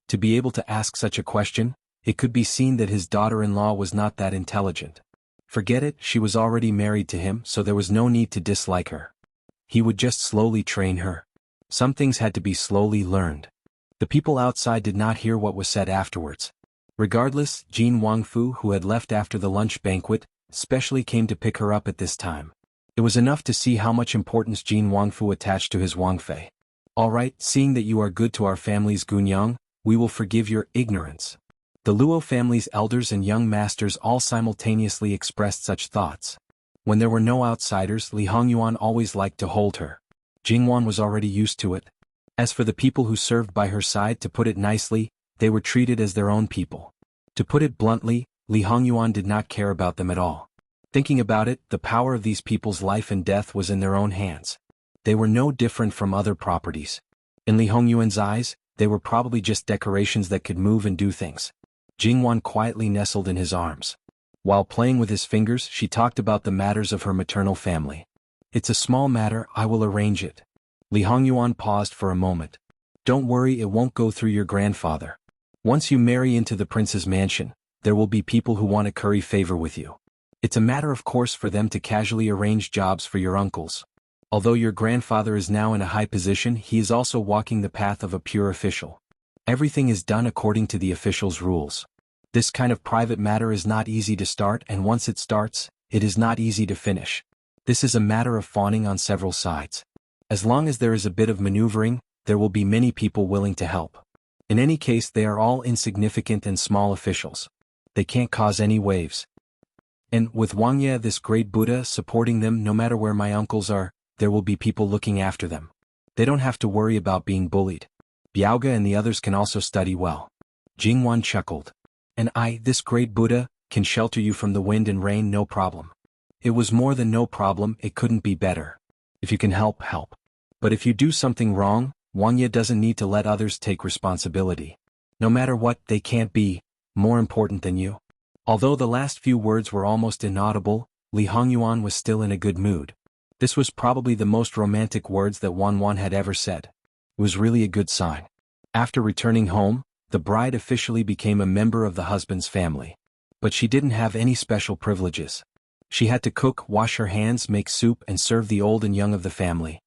To be able to ask such a question, it could be seen that his daughter-in-law was not that intelligent. Forget it, she was already married to him, so there was no need to dislike her. He would just slowly train her. Some things had to be slowly learned. The people outside did not hear what was said afterwards. Regardless, Jin Wangfu, who had left after the lunch banquet, specially came to pick her up at this time. It was enough to see how much importance Jin Wangfu attached to his Wangfei. "All right, seeing that you are good to our family's Gunyang, we will forgive your ignorance." The Luo family's elders and young masters all simultaneously expressed such thoughts. When there were no outsiders, Li Hongyuan always liked to hold her. Jingwan was already used to it. As for the people who served by her side, to put it nicely, they were treated as their own people. To put it bluntly, Li Hongyuan did not care about them at all. Thinking about it, the power of these people's life and death was in their own hands. They were no different from other properties. In Li Hongyuan's eyes, they were probably just decorations that could move and do things. Jingwan quietly nestled in his arms. While playing with his fingers, she talked about the matters of her maternal family. "It's a small matter, I will arrange it." Li Hongyuan paused for a moment. "Don't worry, it won't go through your grandfather. Once you marry into the prince's mansion, there will be people who want to curry favor with you. It's a matter of course for them to casually arrange jobs for your uncles. Although your grandfather is now in a high position, he is also walking the path of a pure official. Everything is done according to the official's rules. This kind of private matter is not easy to start, and once it starts, it is not easy to finish. This is a matter of fawning on several sides. As long as there is a bit of maneuvering, there will be many people willing to help. In any case, they are all insignificant and small officials. They can't cause any waves. And with Wangye, this great Buddha, supporting them, no matter where my uncles are, there will be people looking after them. They don't have to worry about being bullied. Biaoga and the others can also study well." Jingwan chuckled. "And I, this great Buddha, can shelter you from the wind and rain, no problem." It was more than no problem, it couldn't be better. If you can help, help. But if you do something wrong, Wangye doesn't need to let others take responsibility. No matter what, they can't be more important than you. Although the last few words were almost inaudible, Li Hongyuan was still in a good mood. This was probably the most romantic words that Wan had ever said. It was really a good sign. After returning home, the bride officially became a member of the husband's family. But she didn't have any special privileges. She had to cook, wash her hands, make soup, and serve the old and young of the family.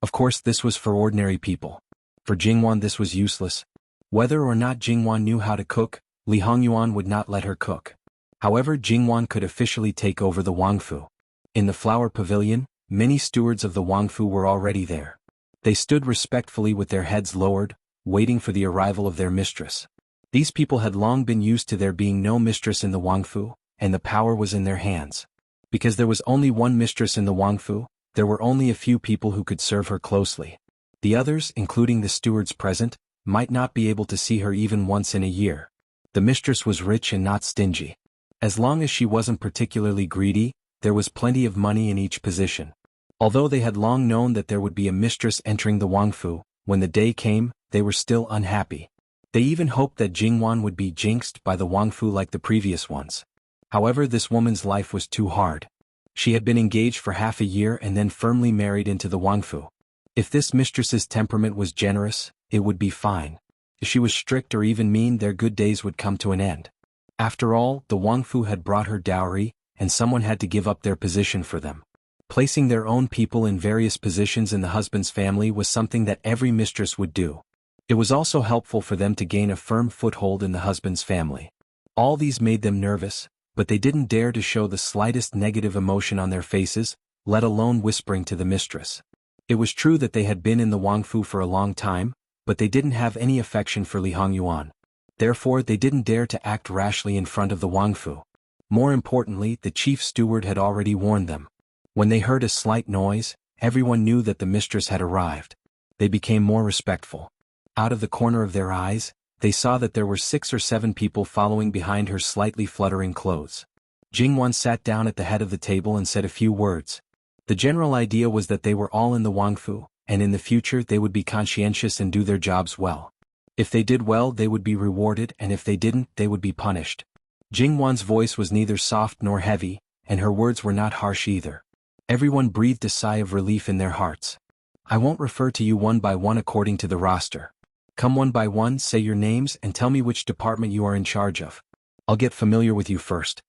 Of course, this was for ordinary people. For Jingwan, this was useless. Whether or not Jingwan knew how to cook, Li Hongyuan would not let her cook. However, Jingwan could officially take over the Wangfu. In the flower pavilion, many stewards of the Wangfu were already there. They stood respectfully with their heads lowered, waiting for the arrival of their mistress. These people had long been used to there being no mistress in the Wangfu, and the power was in their hands. Because there was only one mistress in the Wangfu, there were only a few people who could serve her closely. The others, including the stewards present, might not be able to see her even once in a year. The mistress was rich and not stingy. As long as she wasn't particularly greedy, there was plenty of money in each position. Although they had long known that there would be a mistress entering the Wangfu, when the day came, they were still unhappy. They even hoped that Jingwan would be jinxed by the Wangfu like the previous ones. However, this woman's life was too hard. She had been engaged for half a year and then firmly married into the Wangfu. If this mistress's temperament was generous, it would be fine. If she was strict or even mean, their good days would come to an end. After all, the Wangfu had brought her dowry, and someone had to give up their position for them. Placing their own people in various positions in the husband's family was something that every mistress would do. It was also helpful for them to gain a firm foothold in the husband's family. All these made them nervous, but they didn't dare to show the slightest negative emotion on their faces, let alone whispering to the mistress. It was true that they had been in the Wangfu for a long time, but they didn't have any affection for Li Hongyuan. Therefore, they didn't dare to act rashly in front of the Wangfu. More importantly, the chief steward had already warned them. When they heard a slight noise, everyone knew that the mistress had arrived. They became more respectful. Out of the corner of their eyes, they saw that there were 6 or 7 people following behind her slightly fluttering clothes. Jingwan sat down at the head of the table and said a few words. The general idea was that they were all in the Wangfu, and in the future they would be conscientious and do their jobs well. If they did well, they would be rewarded, and if they didn't, they would be punished. Jingwan's voice was neither soft nor heavy, and her words were not harsh either. Everyone breathed a sigh of relief in their hearts. I won't refer to you one by one according to the roster. Come one by one, say your names, and tell me which department you are in charge of. I'll get familiar with you first.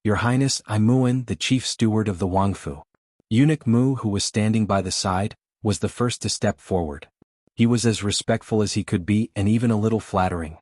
Your Highness, I'm Muan, the chief steward of the Wangfu. Eunuch Mu, who was standing by the side, was the first to step forward. He was as respectful as he could be and even a little flattering.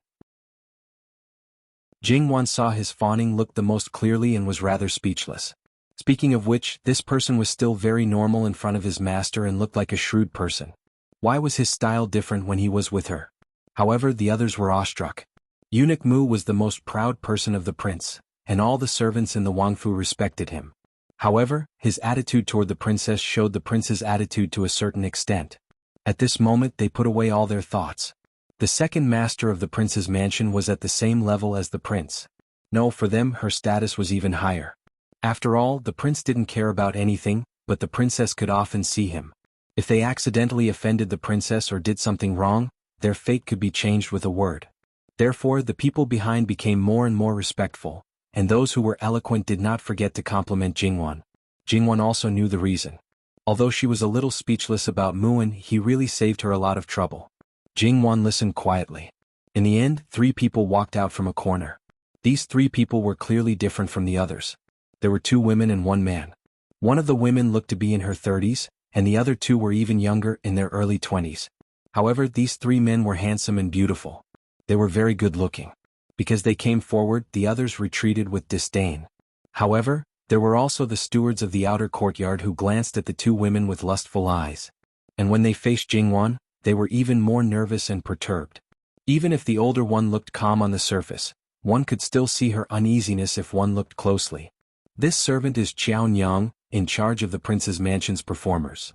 Jingwan saw his fawning look the most clearly and was rather speechless. Speaking of which, this person was still very normal in front of his master and looked like a shrewd person. Why was his style different when he was with her? However, the others were awestruck. Eunuch Mu was the most proud person of the prince, and all the servants in the Wangfu respected him. However, his attitude toward the princess showed the prince's attitude to a certain extent. At this moment they put away all their thoughts. The second master of the prince's mansion was at the same level as the prince. No, for them her status was even higher. After all, the prince didn't care about anything, but the princess could often see him. If they accidentally offended the princess or did something wrong, their fate could be changed with a word. Therefore, the people behind became more and more respectful, and those who were eloquent did not forget to compliment Jingwan. Jingwan also knew the reason. Although she was a little speechless about Muan, he really saved her a lot of trouble. Jingwan listened quietly. In the end, 3 people walked out from a corner. These 3 people were clearly different from the others. There were 2 women and 1 man. One of the women looked to be in her 30s, and the other 2 were even younger, in their early 20s. However, these 3 men were handsome and beautiful. They were very good-looking. Because they came forward, the others retreated with disdain. However, there were also the stewards of the outer courtyard who glanced at the 2 women with lustful eyes. And when they faced Jingwan, they were even more nervous and perturbed. Even if the older one looked calm on the surface, one could still see her uneasiness if one looked closely. This servant is Qiao Nyang, in charge of the prince's mansion's performers.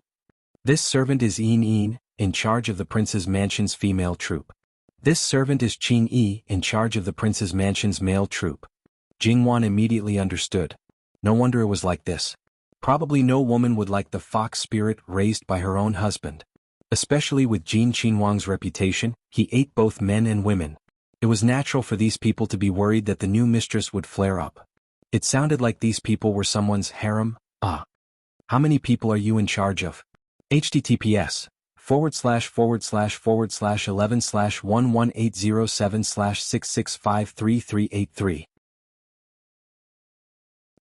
This servant is Yin, in charge of the prince's mansion's female troupe. This servant is Qin Yi, in charge of the prince's mansion's male troupe. Jingwan immediately understood. No wonder it was like this. Probably no woman would like the fox spirit raised by her own husband. Especially with Jin Qinhuang's reputation, he ate both men and women. It was natural for these people to be worried that the new mistress would flare up. It sounded like these people were someone's harem. How many people are you in charge of? https://11/1180/6653383.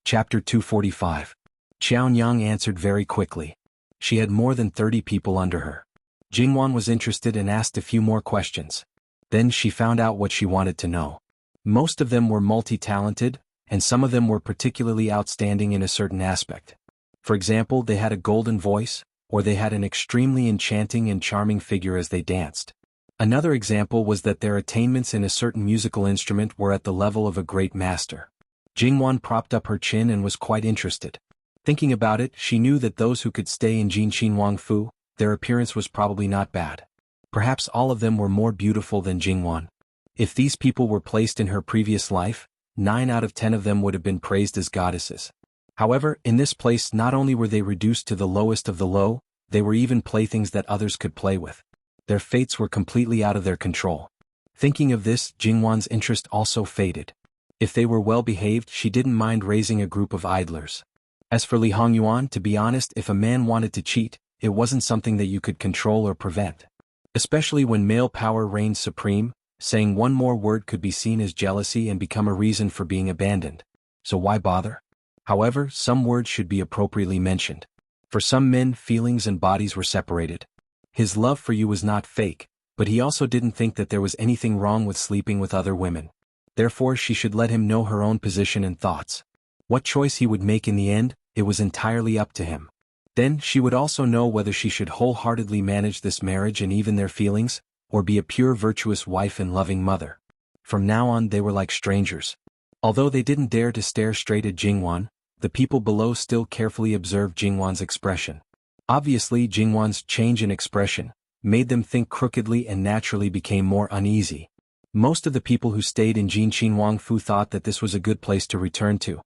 Chapter 245. Xiaonyang answered very quickly. She had more than 30 people under her. Jingwan was interested and asked a few more questions. Then she found out what she wanted to know. Most of them were multi-talented, and some of them were particularly outstanding in a certain aspect. For example, they had a golden voice, or they had an extremely enchanting and charming figure as they danced. Another example was that their attainments in a certain musical instrument were at the level of a great master. Jingwan propped up her chin and was quite interested. Thinking about it, she knew that those who could stay in Jinqin Wangfu, their appearance was probably not bad. Perhaps all of them were more beautiful than Jingwan. If these people were placed in her previous life, 9 out of 10 of them would have been praised as goddesses. However, in this place not only were they reduced to the lowest of the low, they were even playthings that others could play with. Their fates were completely out of their control. Thinking of this, Jingwan's interest also faded. If they were well behaved, she didn't mind raising a group of idlers. As for Li Hongyuan, to be honest, if a man wanted to cheat, it wasn't something that you could control or prevent. Especially when male power reigned supreme, saying one more word could be seen as jealousy and become a reason for being abandoned. So why bother? However, some words should be appropriately mentioned. For some men, feelings and bodies were separated. His love for you was not fake, but he also didn't think that there was anything wrong with sleeping with other women. Therefore, she should let him know her own position and thoughts. What choice he would make in the end, it was entirely up to him. Then, she would also know whether she should wholeheartedly manage this marriage and even their feelings, or be a pure virtuous wife and loving mother. From now on they were like strangers. Although they didn't dare to stare straight at Jingwan, the people below still carefully observed Jingwan's expression. Obviously, Jingwan's change in expression made them think crookedly and naturally became more uneasy. Most of the people who stayed in Jinqin Wangfu thought that this was a good place to return to.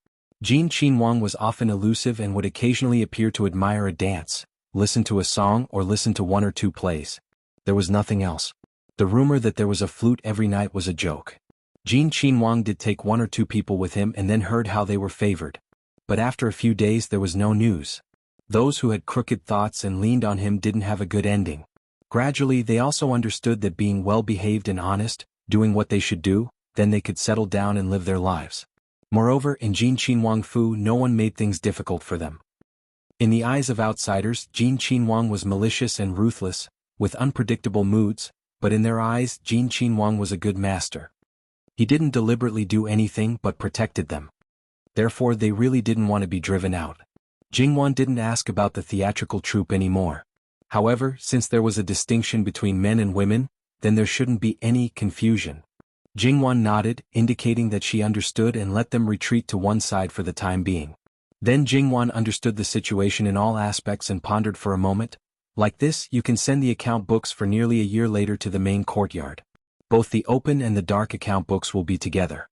Jinqin Wang was often elusive and would occasionally appear to admire a dance, listen to a song or listen to 1 or 2 plays. There was nothing else. The rumor that there was a flute every night was a joke. Jinqin Wang did take 1 or 2 people with him and then heard how they were favored. But after a few days there was no news. Those who had crooked thoughts and leaned on him didn't have a good ending. Gradually they also understood that being well-behaved and honest, doing what they should do, then they could settle down and live their lives. Moreover, in Jinqin Wangfu no one made things difficult for them. In the eyes of outsiders, Jinqin Wang was malicious and ruthless, with unpredictable moods, but in their eyes, Jinqin Wang was a good master. He didn't deliberately do anything but protected them. Therefore they really didn't want to be driven out. Jingwan didn't ask about the theatrical troupe anymore. However, since there was a distinction between men and women, then there shouldn't be any confusion. Jingwan nodded, indicating that she understood and let them retreat to one side for the time being. Then Jingwan understood the situation in all aspects and pondered for a moment. Like this, you can send the account books for nearly a year later to the main courtyard. Both the open and the dark account books will be together.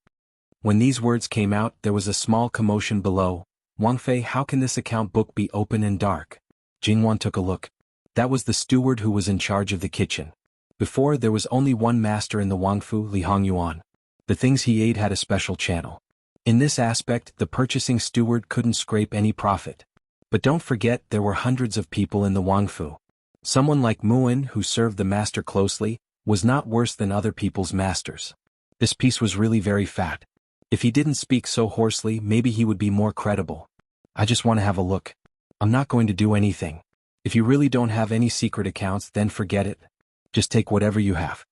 When these words came out, there was a small commotion below. Wang Fei, how can this account book be open and dark? Jingwan took a look. That was the steward who was in charge of the kitchen. Before, there was only one master in the Wangfu, Li Hongyuan. The things he ate had a special channel. In this aspect, the purchasing steward couldn't scrape any profit. But don't forget, there were hundreds of people in the Wangfu. Someone like Muin, who served the master closely, was not worse than other people's masters. This piece was really very fat. If he didn't speak so hoarsely, maybe he would be more credible. I just want to have a look. I'm not going to do anything. If you really don't have any secret accounts, then forget it. Just take whatever you have.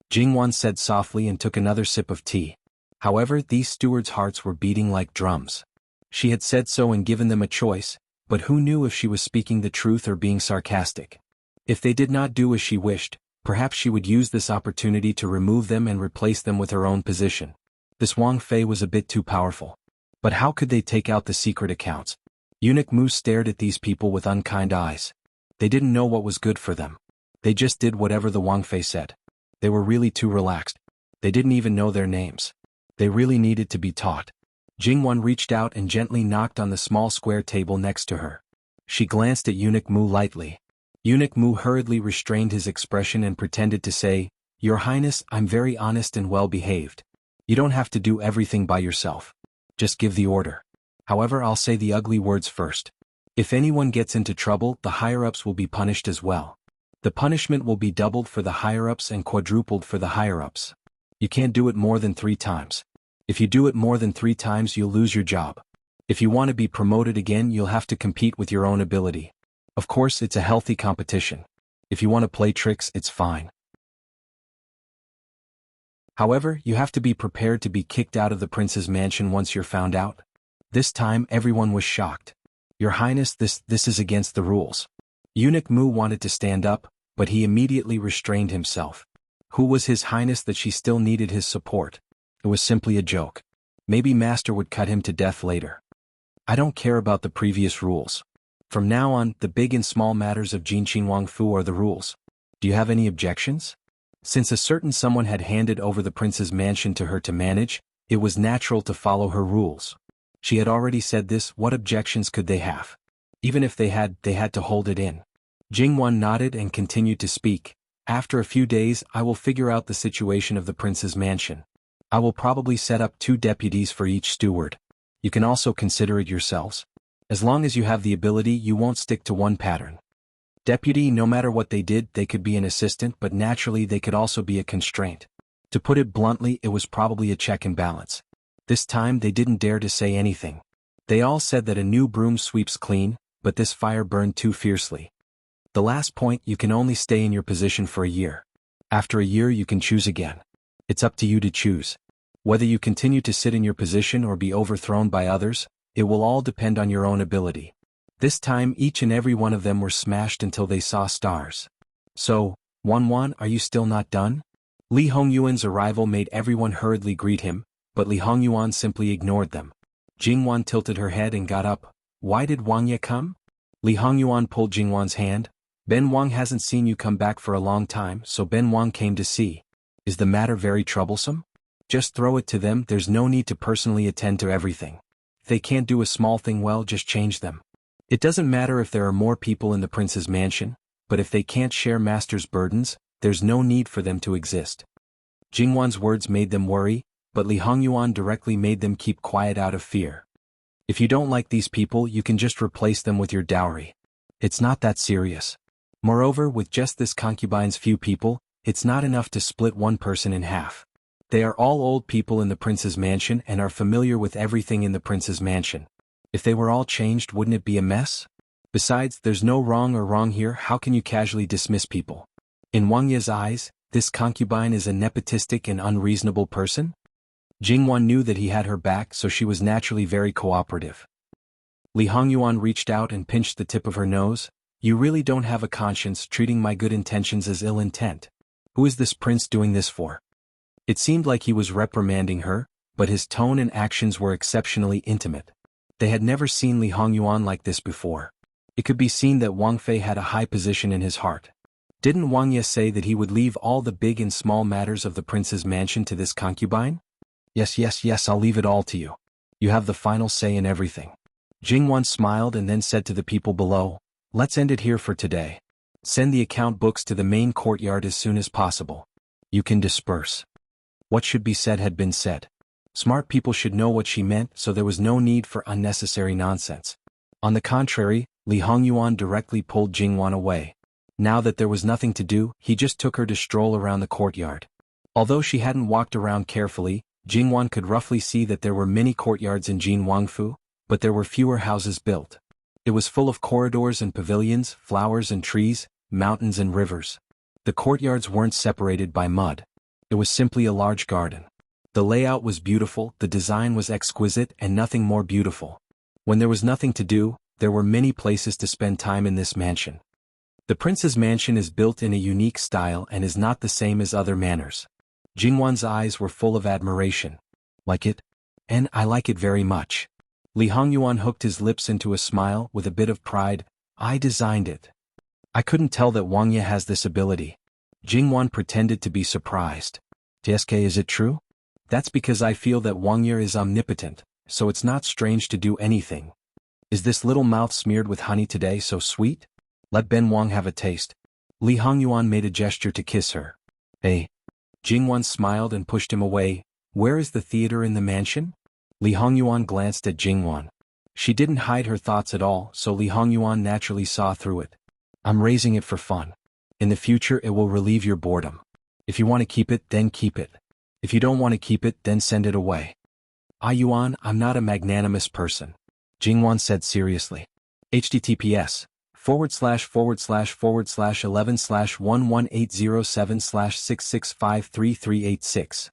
Jingwan said softly and took another sip of tea. However, these stewards' hearts were beating like drums. She had said so and given them a choice, but who knew if she was speaking the truth or being sarcastic? If they did not do as she wished, perhaps she would use this opportunity to remove them and replace them with her own position. This Wang Fei was a bit too powerful. But how could they take out the secret accounts? Eunuch Mu stared at these people with unkind eyes. They didn't know what was good for them. They just did whatever the Wang Fei said. They were really too relaxed. They didn't even know their names. They really needed to be taught. Jingwan reached out and gently knocked on the small square table next to her. She glanced at Eunuch Mu lightly. Eunuch Mu hurriedly restrained his expression and pretended to say, "Your Highness, I'm very honest and well-behaved. You don't have to do everything by yourself. Just give the order. However, I'll say the ugly words first. If anyone gets into trouble, the higher-ups will be punished as well. The punishment will be doubled for the higher-ups and quadrupled for the higher-ups. You can't do it more than 3 times. If you do it more than 3 times, you'll lose your job. If you want to be promoted again, you'll have to compete with your own ability. Of course, it's a healthy competition. If you want to play tricks, it's fine. However, you have to be prepared to be kicked out of the prince's mansion once you're found out. This time, everyone was shocked. Your Highness, this is against the rules. Eunuch Mu wanted to stand up, but he immediately restrained himself. Who was His Highness that she still needed his support? It was simply a joke. Maybe Master would cut him to death later. I don't care about the previous rules. From now on, the big and small matters of Jinqing Wang Fu are the rules. Do you have any objections? Since a certain someone had handed over the prince's mansion to her to manage, it was natural to follow her rules. She had already said this, what objections could they have? Even if they had to hold it in. Jingwan nodded and continued to speak. After a few days, I will figure out the situation of the prince's mansion. I will probably set up 2 deputies for each steward. You can also consider it yourselves. As long as you have the ability, you won't stick to one pattern. Deputy, no matter what they did, they could be an assistant, but naturally they could also be a constraint. To put it bluntly, it was probably a check and balance. This time they didn't dare to say anything. They all said that a new broom sweeps clean, but this fire burned too fiercely. The last point, you can only stay in your position for a year. After a year you can choose again. It's up to you to choose. Whether you continue to sit in your position or be overthrown by others, it will all depend on your own ability. This time each and every one of them were smashed until they saw stars. So, Wan, are you still not done? Li Hongyuan's arrival made everyone hurriedly greet him, but Li Hongyuan simply ignored them. Jingwan tilted her head and got up. Why did Wang Ye come? Li Hongyuan pulled Jingwan's hand. Ben Wang hasn't seen you come back for a long time, so Ben Wang came to see. Is the matter very troublesome? Just throw it to them, there's no need to personally attend to everything. If they can't do a small thing well, just change them. It doesn't matter if there are more people in the prince's mansion, but if they can't share master's burdens, there's no need for them to exist. Jingwan's words made them worry, but Li Hongyuan directly made them keep quiet out of fear. If you don't like these people, you can just replace them with your dowry. It's not that serious. Moreover, with just this concubine's few people, it's not enough to split one person in half. They are all old people in the prince's mansion and are familiar with everything in the prince's mansion. If they were all changed, wouldn't it be a mess? Besides, there's no wrong here, how can you casually dismiss people? In Wang Ye's eyes, this concubine is a nepotistic and unreasonable person? Jingwan knew that he had her back, so she was naturally very cooperative. Li Hongyuan reached out and pinched the tip of her nose. You really don't have a conscience, treating my good intentions as ill intent. Who is this prince doing this for? It seemed like he was reprimanding her, but his tone and actions were exceptionally intimate. They had never seen Li Hongyuan like this before. It could be seen that Wang Fei had a high position in his heart. Didn't Wang Ye say that he would leave all the big and small matters of the prince's mansion to this concubine? Yes, I'll leave it all to you. You have the final say in everything. Jingwan smiled and then said to the people below, let's end it here for today. Send the account books to the main courtyard as soon as possible. You can disperse. What should be said had been said. Smart people should know what she meant, so there was no need for unnecessary nonsense. On the contrary, Li Hongyuan directly pulled Jingwan away. Now that there was nothing to do, he just took her to stroll around the courtyard. Although she hadn't walked around carefully, Jingwan could roughly see that there were many courtyards in Jin Wangfu, but there were fewer houses built. It was full of corridors and pavilions, flowers and trees, mountains and rivers. The courtyards weren't separated by mud. It was simply a large garden. The layout was beautiful, the design was exquisite, and nothing more beautiful. When there was nothing to do, there were many places to spend time in this mansion. The prince's mansion is built in a unique style and is not the same as other manors. Jingwan's eyes were full of admiration. Like it? And I like it very much. Li Hongyuan hooked his lips into a smile with a bit of pride. I designed it. I couldn't tell that Wang Ye has this ability. Jingwan pretended to be surprised. TSK, is it true? That's because I feel that Wang Ye is omnipotent, so it's not strange to do anything. Is this little mouth smeared with honey today so sweet? Let Ben Wang have a taste. Li Hongyuan made a gesture to kiss her. Hey. Jingwan smiled and pushed him away. Where is the theater in the mansion? Li Hongyuan glanced at Jingwan. She didn't hide her thoughts at all, so Li Hongyuan naturally saw through it. I'm raising it for fun. In the future it will relieve your boredom. If you want to keep it, then keep it. If you don't want to keep it, then send it away. Ah Yuan, I'm not a magnanimous person. Jingwan said seriously. https://11/118076653386.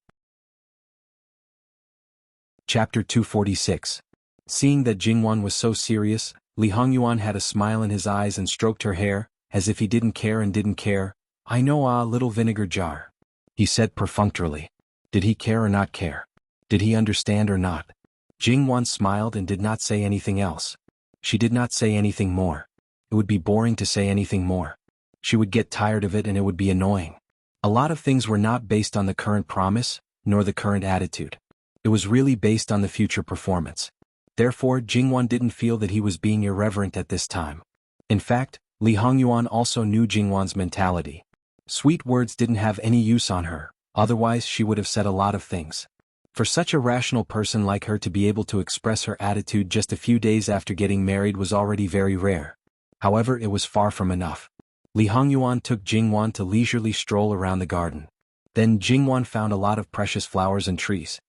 Chapter 246. Seeing that Jingwan was so serious, Li Hongyuan had a smile in his eyes and stroked her hair, as if he didn't care and didn't care. I know little vinegar jar. He said perfunctorily. Did he care or not care? Did he understand or not? Jingwan smiled and did not say anything else. She did not say anything more. It would be boring to say anything more. She would get tired of it and it would be annoying. A lot of things were not based on the current promise, nor the current attitude. It was really based on the future performance. Therefore, Jingwan didn't feel that he was being irreverent at this time. In fact, Li Hongyuan also knew Jingwan's mentality. Sweet words didn't have any use on her, otherwise she would have said a lot of things. For such a rational person like her to be able to express her attitude just a few days after getting married was already very rare. However, it was far from enough. Li Hongyuan took Jingwan to leisurely stroll around the garden. Then Jingwan found a lot of precious flowers and trees.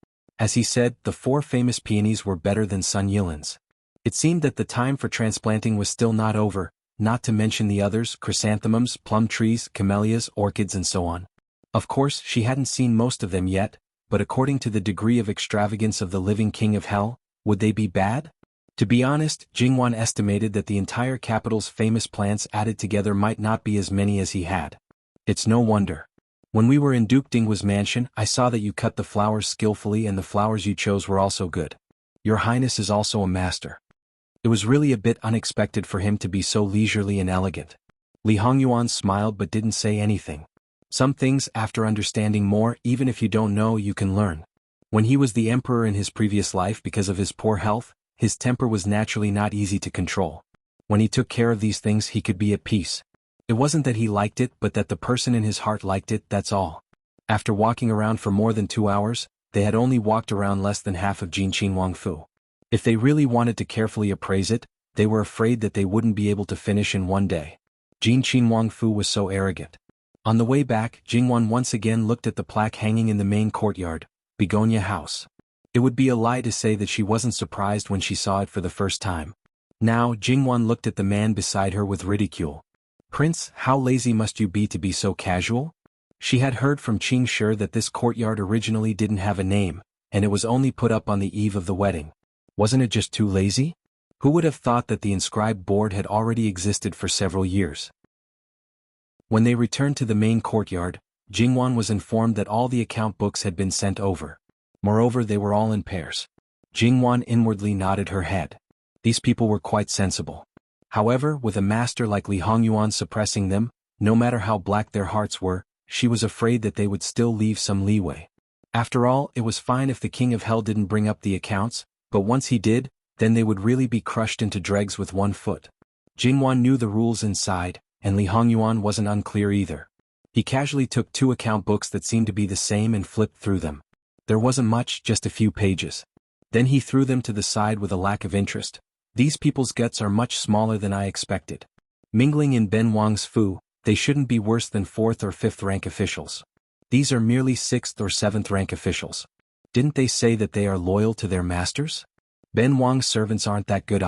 As he said, the 4 famous peonies were better than Sun Yilins. It seemed that the time for transplanting was still not over, not to mention the others, chrysanthemums, plum trees, camellias, orchids and so on. Of course, she hadn't seen most of them yet, but according to the degree of extravagance of the living king of hell, would they be bad? To be honest, Jingwan estimated that the entire capital's famous plants added together might not be as many as he had. It's no wonder. When we were in Duke Dinghua's mansion, I saw that you cut the flowers skillfully and the flowers you chose were also good. Your Highness is also a master. It was really a bit unexpected for him to be so leisurely and elegant. Li Hongyuan smiled but didn't say anything. Some things, after understanding more, even if you don't know, you can learn. When he was the emperor in his previous life because of his poor health, his temper was naturally not easy to control. When he took care of these things, he could be at peace. It wasn't that he liked it, but that the person in his heart liked it, that's all. After walking around for more than 2 hours, they had only walked around less than half of Jinqin Wangfu. If they really wanted to carefully appraise it, they were afraid that they wouldn't be able to finish in one day. Jinqin Wangfu was so arrogant. On the way back, Jingwan once again looked at the plaque hanging in the main courtyard, Begonia House. It would be a lie to say that she wasn't surprised when she saw it for the first time. Now, Jingwan looked at the man beside her with ridicule. Prince, how lazy must you be to be so casual? She had heard from Qing Shi that this courtyard originally didn't have a name, and it was only put up on the eve of the wedding. Wasn't it just too lazy? Who would have thought that the inscribed board had already existed for several years? When they returned to the main courtyard, Jingwan was informed that all the account books had been sent over. Moreover, they were all in pairs. Jingwan inwardly nodded her head. These people were quite sensible. However, with a master like Li Hongyuan suppressing them, no matter how black their hearts were, she was afraid that they would still leave some leeway. After all, it was fine if the King of Hell didn't bring up the accounts, but once he did, then they would really be crushed into dregs with one foot. Jingwan knew the rules inside, and Li Hongyuan wasn't unclear either. He casually took 2 account books that seemed to be the same and flipped through them. There wasn't much, just a few pages. Then he threw them to the side with a lack of interest. These people's guts are much smaller than I expected. Mingling in Ben Wang's fu, they shouldn't be worse than 4th or 5th rank officials. These are merely 6th or 7th rank officials. Didn't they say that they are loyal to their masters? Ben Wang's servants aren't that good.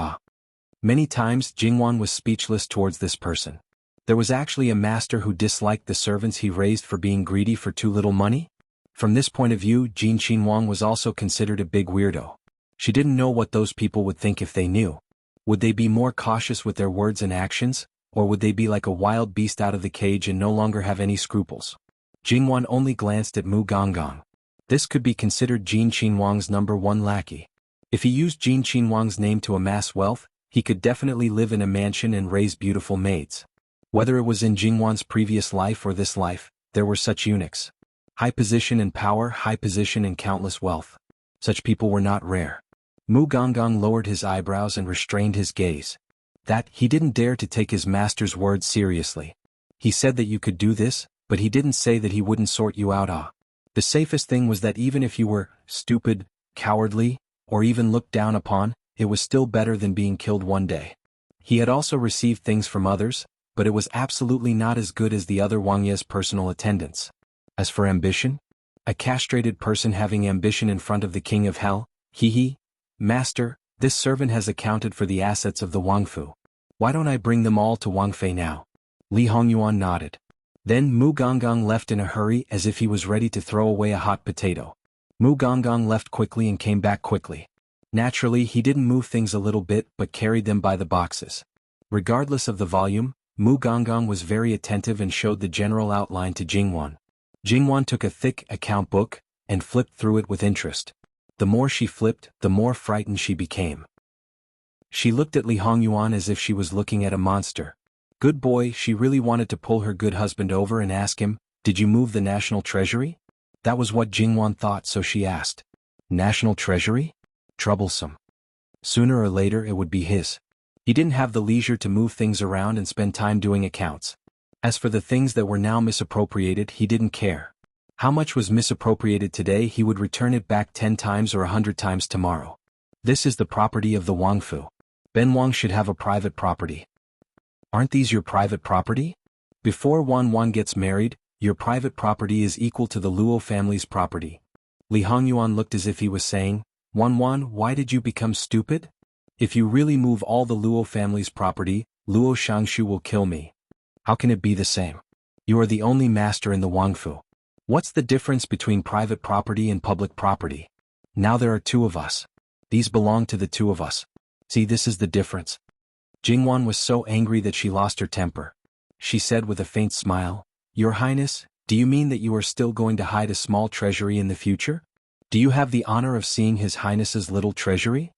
Many times Jingwan was speechless towards this person. There was actually a master who disliked the servants he raised for being greedy for too little money? From this point of view, Jinqin Wang was also considered a big weirdo. She didn't know what those people would think if they knew. Would they be more cautious with their words and actions, or would they be like a wild beast out of the cage and no longer have any scruples? Jingwan only glanced at Mu Gonggong. This could be considered Jinqin Wang's #1 lackey. If he used Jinqin Wang's name to amass wealth, he could definitely live in a mansion and raise beautiful maids. Whether it was in Jingwan's previous life or this life, there were such eunuchs. High position and power, high position and countless wealth. Such people were not rare. Mu Gonggong lowered his eyebrows and restrained his gaze. That, he didn't dare to take his master's words seriously. He said that you could do this, but he didn't say that he wouldn't sort you out. The safest thing was that even if you were stupid, cowardly, or even looked down upon, it was still better than being killed one day. He had also received things from others, but it was absolutely not as good as the other Wangye's personal attendants. As for ambition? A castrated person having ambition in front of the king of hell? Hee. Master, this servant has accounted for the assets of the Wangfu. Why don't I bring them all to Wang Fei now? Li Hongyuan nodded. Then Mu Gonggong left in a hurry as if he was ready to throw away a hot potato. Mu Gonggong left quickly and came back quickly. Naturally, he didn't move things a little bit but carried them by the boxes. Regardless of the volume, Mu Gonggong was very attentive and showed the general outline to Jingwan. Jingwan took a thick account book and flipped through it with interest. The more she flipped, the more frightened she became. She looked at Li Hongyuan as if she was looking at a monster. Good boy, she really wanted to pull her good husband over and ask him, "Did you move the national treasury?" That was what Jingwan thought, so she asked. National treasury? Troublesome. Sooner or later it would be his. He didn't have the leisure to move things around and spend time doing accounts. As for the things that were now misappropriated, he didn't care. How much was misappropriated today, he would return it back 10 times or 100 times tomorrow. This is the property of the Wangfu. Ben Wang should have a private property. Aren't these your private property? Before Wan gets married, your private property is equal to the Luo family's property. Li Hongyuan looked as if he was saying, Wan, why did you become stupid? If you really move all the Luo family's property, Luo Shangshu will kill me. How can it be the same? You are the only master in the Wangfu. What's the difference between private property and public property? Now there are 2 of us. These belong to the 2 of us. See, this is the difference. Jingwan was so angry that she lost her temper. She said with a faint smile, Your Highness, do you mean that you are still going to hide a small treasury in the future? Do you have the honor of seeing His Highness's little treasury?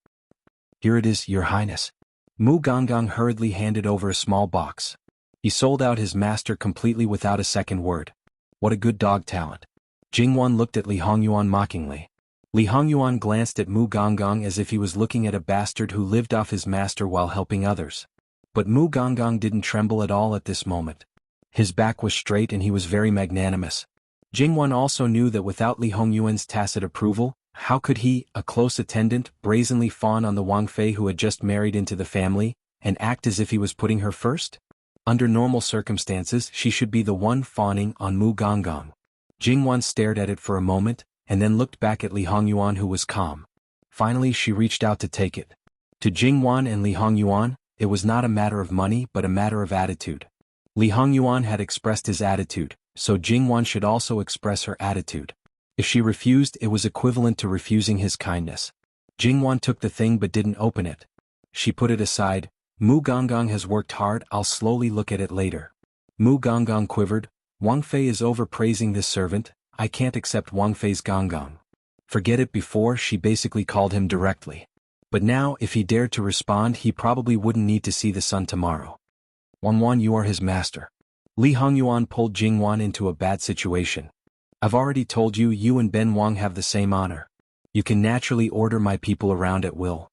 Here it is, Your Highness. Mu Gonggong hurriedly handed over a small box. He sold out his master completely without a second word. What a good dog talent. Jingwan looked at Li Hongyuan mockingly. Li Hongyuan glanced at Mu Gonggong as if he was looking at a bastard who lived off his master while helping others. But Mu Gonggong didn't tremble at all at this moment. His back was straight and he was very magnanimous. Jingwan also knew that without Li Hongyuan's tacit approval, how could he, a close attendant, brazenly fawn on the Wang Fei who had just married into the family, and act as if he was putting her first? Under normal circumstances, she should be the one fawning on Mu Gonggong. Jingwan stared at it for a moment, and then looked back at Li Hongyuan who was calm. Finally she reached out to take it. To Jingwan and Li Hongyuan, it was not a matter of money but a matter of attitude. Li Hongyuan had expressed his attitude, so Jingwan should also express her attitude. If she refused, it was equivalent to refusing his kindness. Jingwan took the thing but didn't open it. She put it aside. Mu Gonggong has worked hard, I'll slowly look at it later. Mu Gonggong quivered. Wang Fei is overpraising this servant, I can't accept Wang Fei's Gonggong. Forget it, before she basically called him directly. But now, if he dared to respond, he probably wouldn't need to see the sun tomorrow. Wan, you are his master. Li Hongyuan pulled Jingwan into a bad situation. I've already told you, you and Ben Wang have the same honor. You can naturally order my people around at will.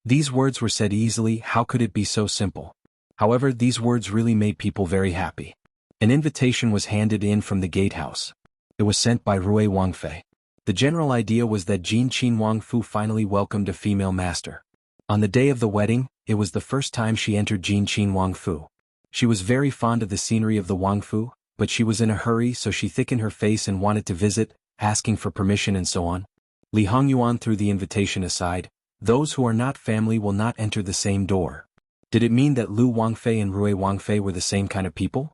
These words were said easily, how could it be so simple? However, these words really made people very happy. An invitation was handed in from the gatehouse. It was sent by Rui Wangfei. The general idea was that Jin Qin Wangfu finally welcomed a female master. On the day of the wedding, it was the first time she entered Jin Qin Wangfu. She was very fond of the scenery of the Wangfu, but she was in a hurry, so she thickened her face and wanted to visit, asking for permission and so on. Li Hongyuan threw the invitation aside. Those who are not family will not enter the same door. Did it mean that Lu Wangfei and Rui Wangfei were the same kind of people?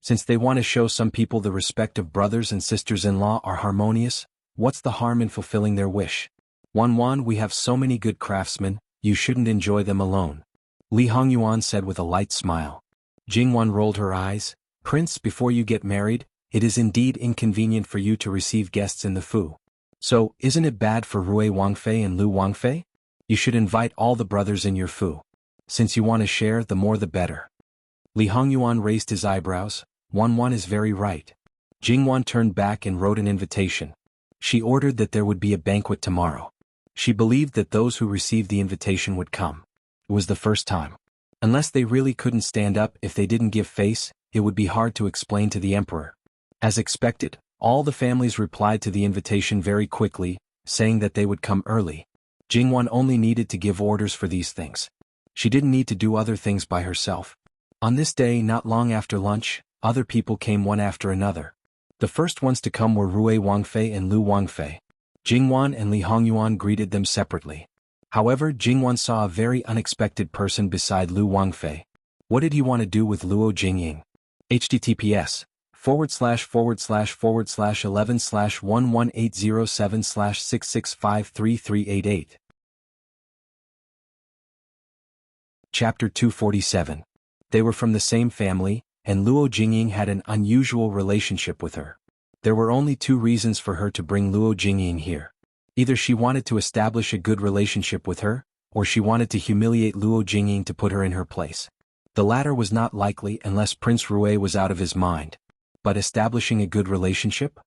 Since they want to show some people the respect of brothers and sisters-in-law are harmonious, what's the harm in fulfilling their wish? Wan, we have so many good craftsmen, you shouldn't enjoy them alone. Li Hongyuan said with a light smile. Jingwan rolled her eyes. Prince, before you get married, it is indeed inconvenient for you to receive guests in the Fu. So, isn't it bad for Rui Wangfei and Lu Wangfei? You should invite all the brothers in your Fu. Since you want to share, the more the better. Li Hongyuan raised his eyebrows. Wan is very right. Jingwan turned back and wrote an invitation. She ordered that there would be a banquet tomorrow. She believed that those who received the invitation would come. It was the first time. Unless they really couldn't stand up, if they didn't give face, it would be hard to explain to the emperor. As expected, all the families replied to the invitation very quickly, saying that they would come early. Jingwan only needed to give orders for these things. She didn't need to do other things by herself. On this day, not long after lunch, other people came one after another. The first ones to come were Rui Wangfei and Lu Wangfei. Jingwan and Li Hongyuan greeted them separately. However, Jingwan saw a very unexpected person beside Lu Wangfei. What did he want to do with Luo Jingying? https://11/11807/6653388. Chapter 247. They were from the same family, and Luo Jingying had an unusual relationship with her. There were only two reasons for her to bring Luo Jingying here. Either she wanted to establish a good relationship with her, or she wanted to humiliate Luo Jingying to put her in her place. The latter was not likely unless Prince Rui was out of his mind. But establishing a good relationship?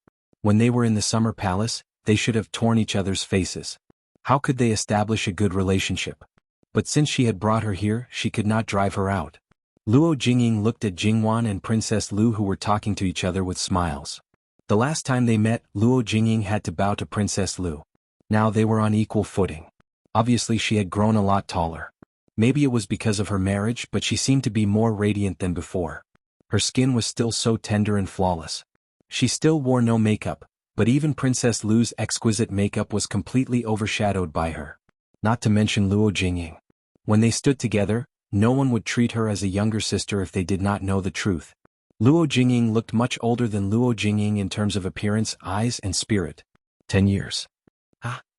When they were in the summer palace, they should have torn each other's faces. How could they establish a good relationship? But since she had brought her here, she could not drive her out. Luo Jingying looked at Jingwan and Princess Lu, who were talking to each other with smiles. The last time they met, Luo Jingying had to bow to Princess Lu. Now they were on equal footing. Obviously she had grown a lot taller. Maybe it was because of her marriage, but she seemed to be more radiant than before. Her skin was still so tender and flawless. She still wore no makeup, but even Princess Lu's exquisite makeup was completely overshadowed by her. Not to mention Luo Jingying. When they stood together, no one would treat her as a younger sister if they did not know the truth. Luo Jingying looked much older than Luo Jingying in terms of appearance, eyes and spirit. 10 years.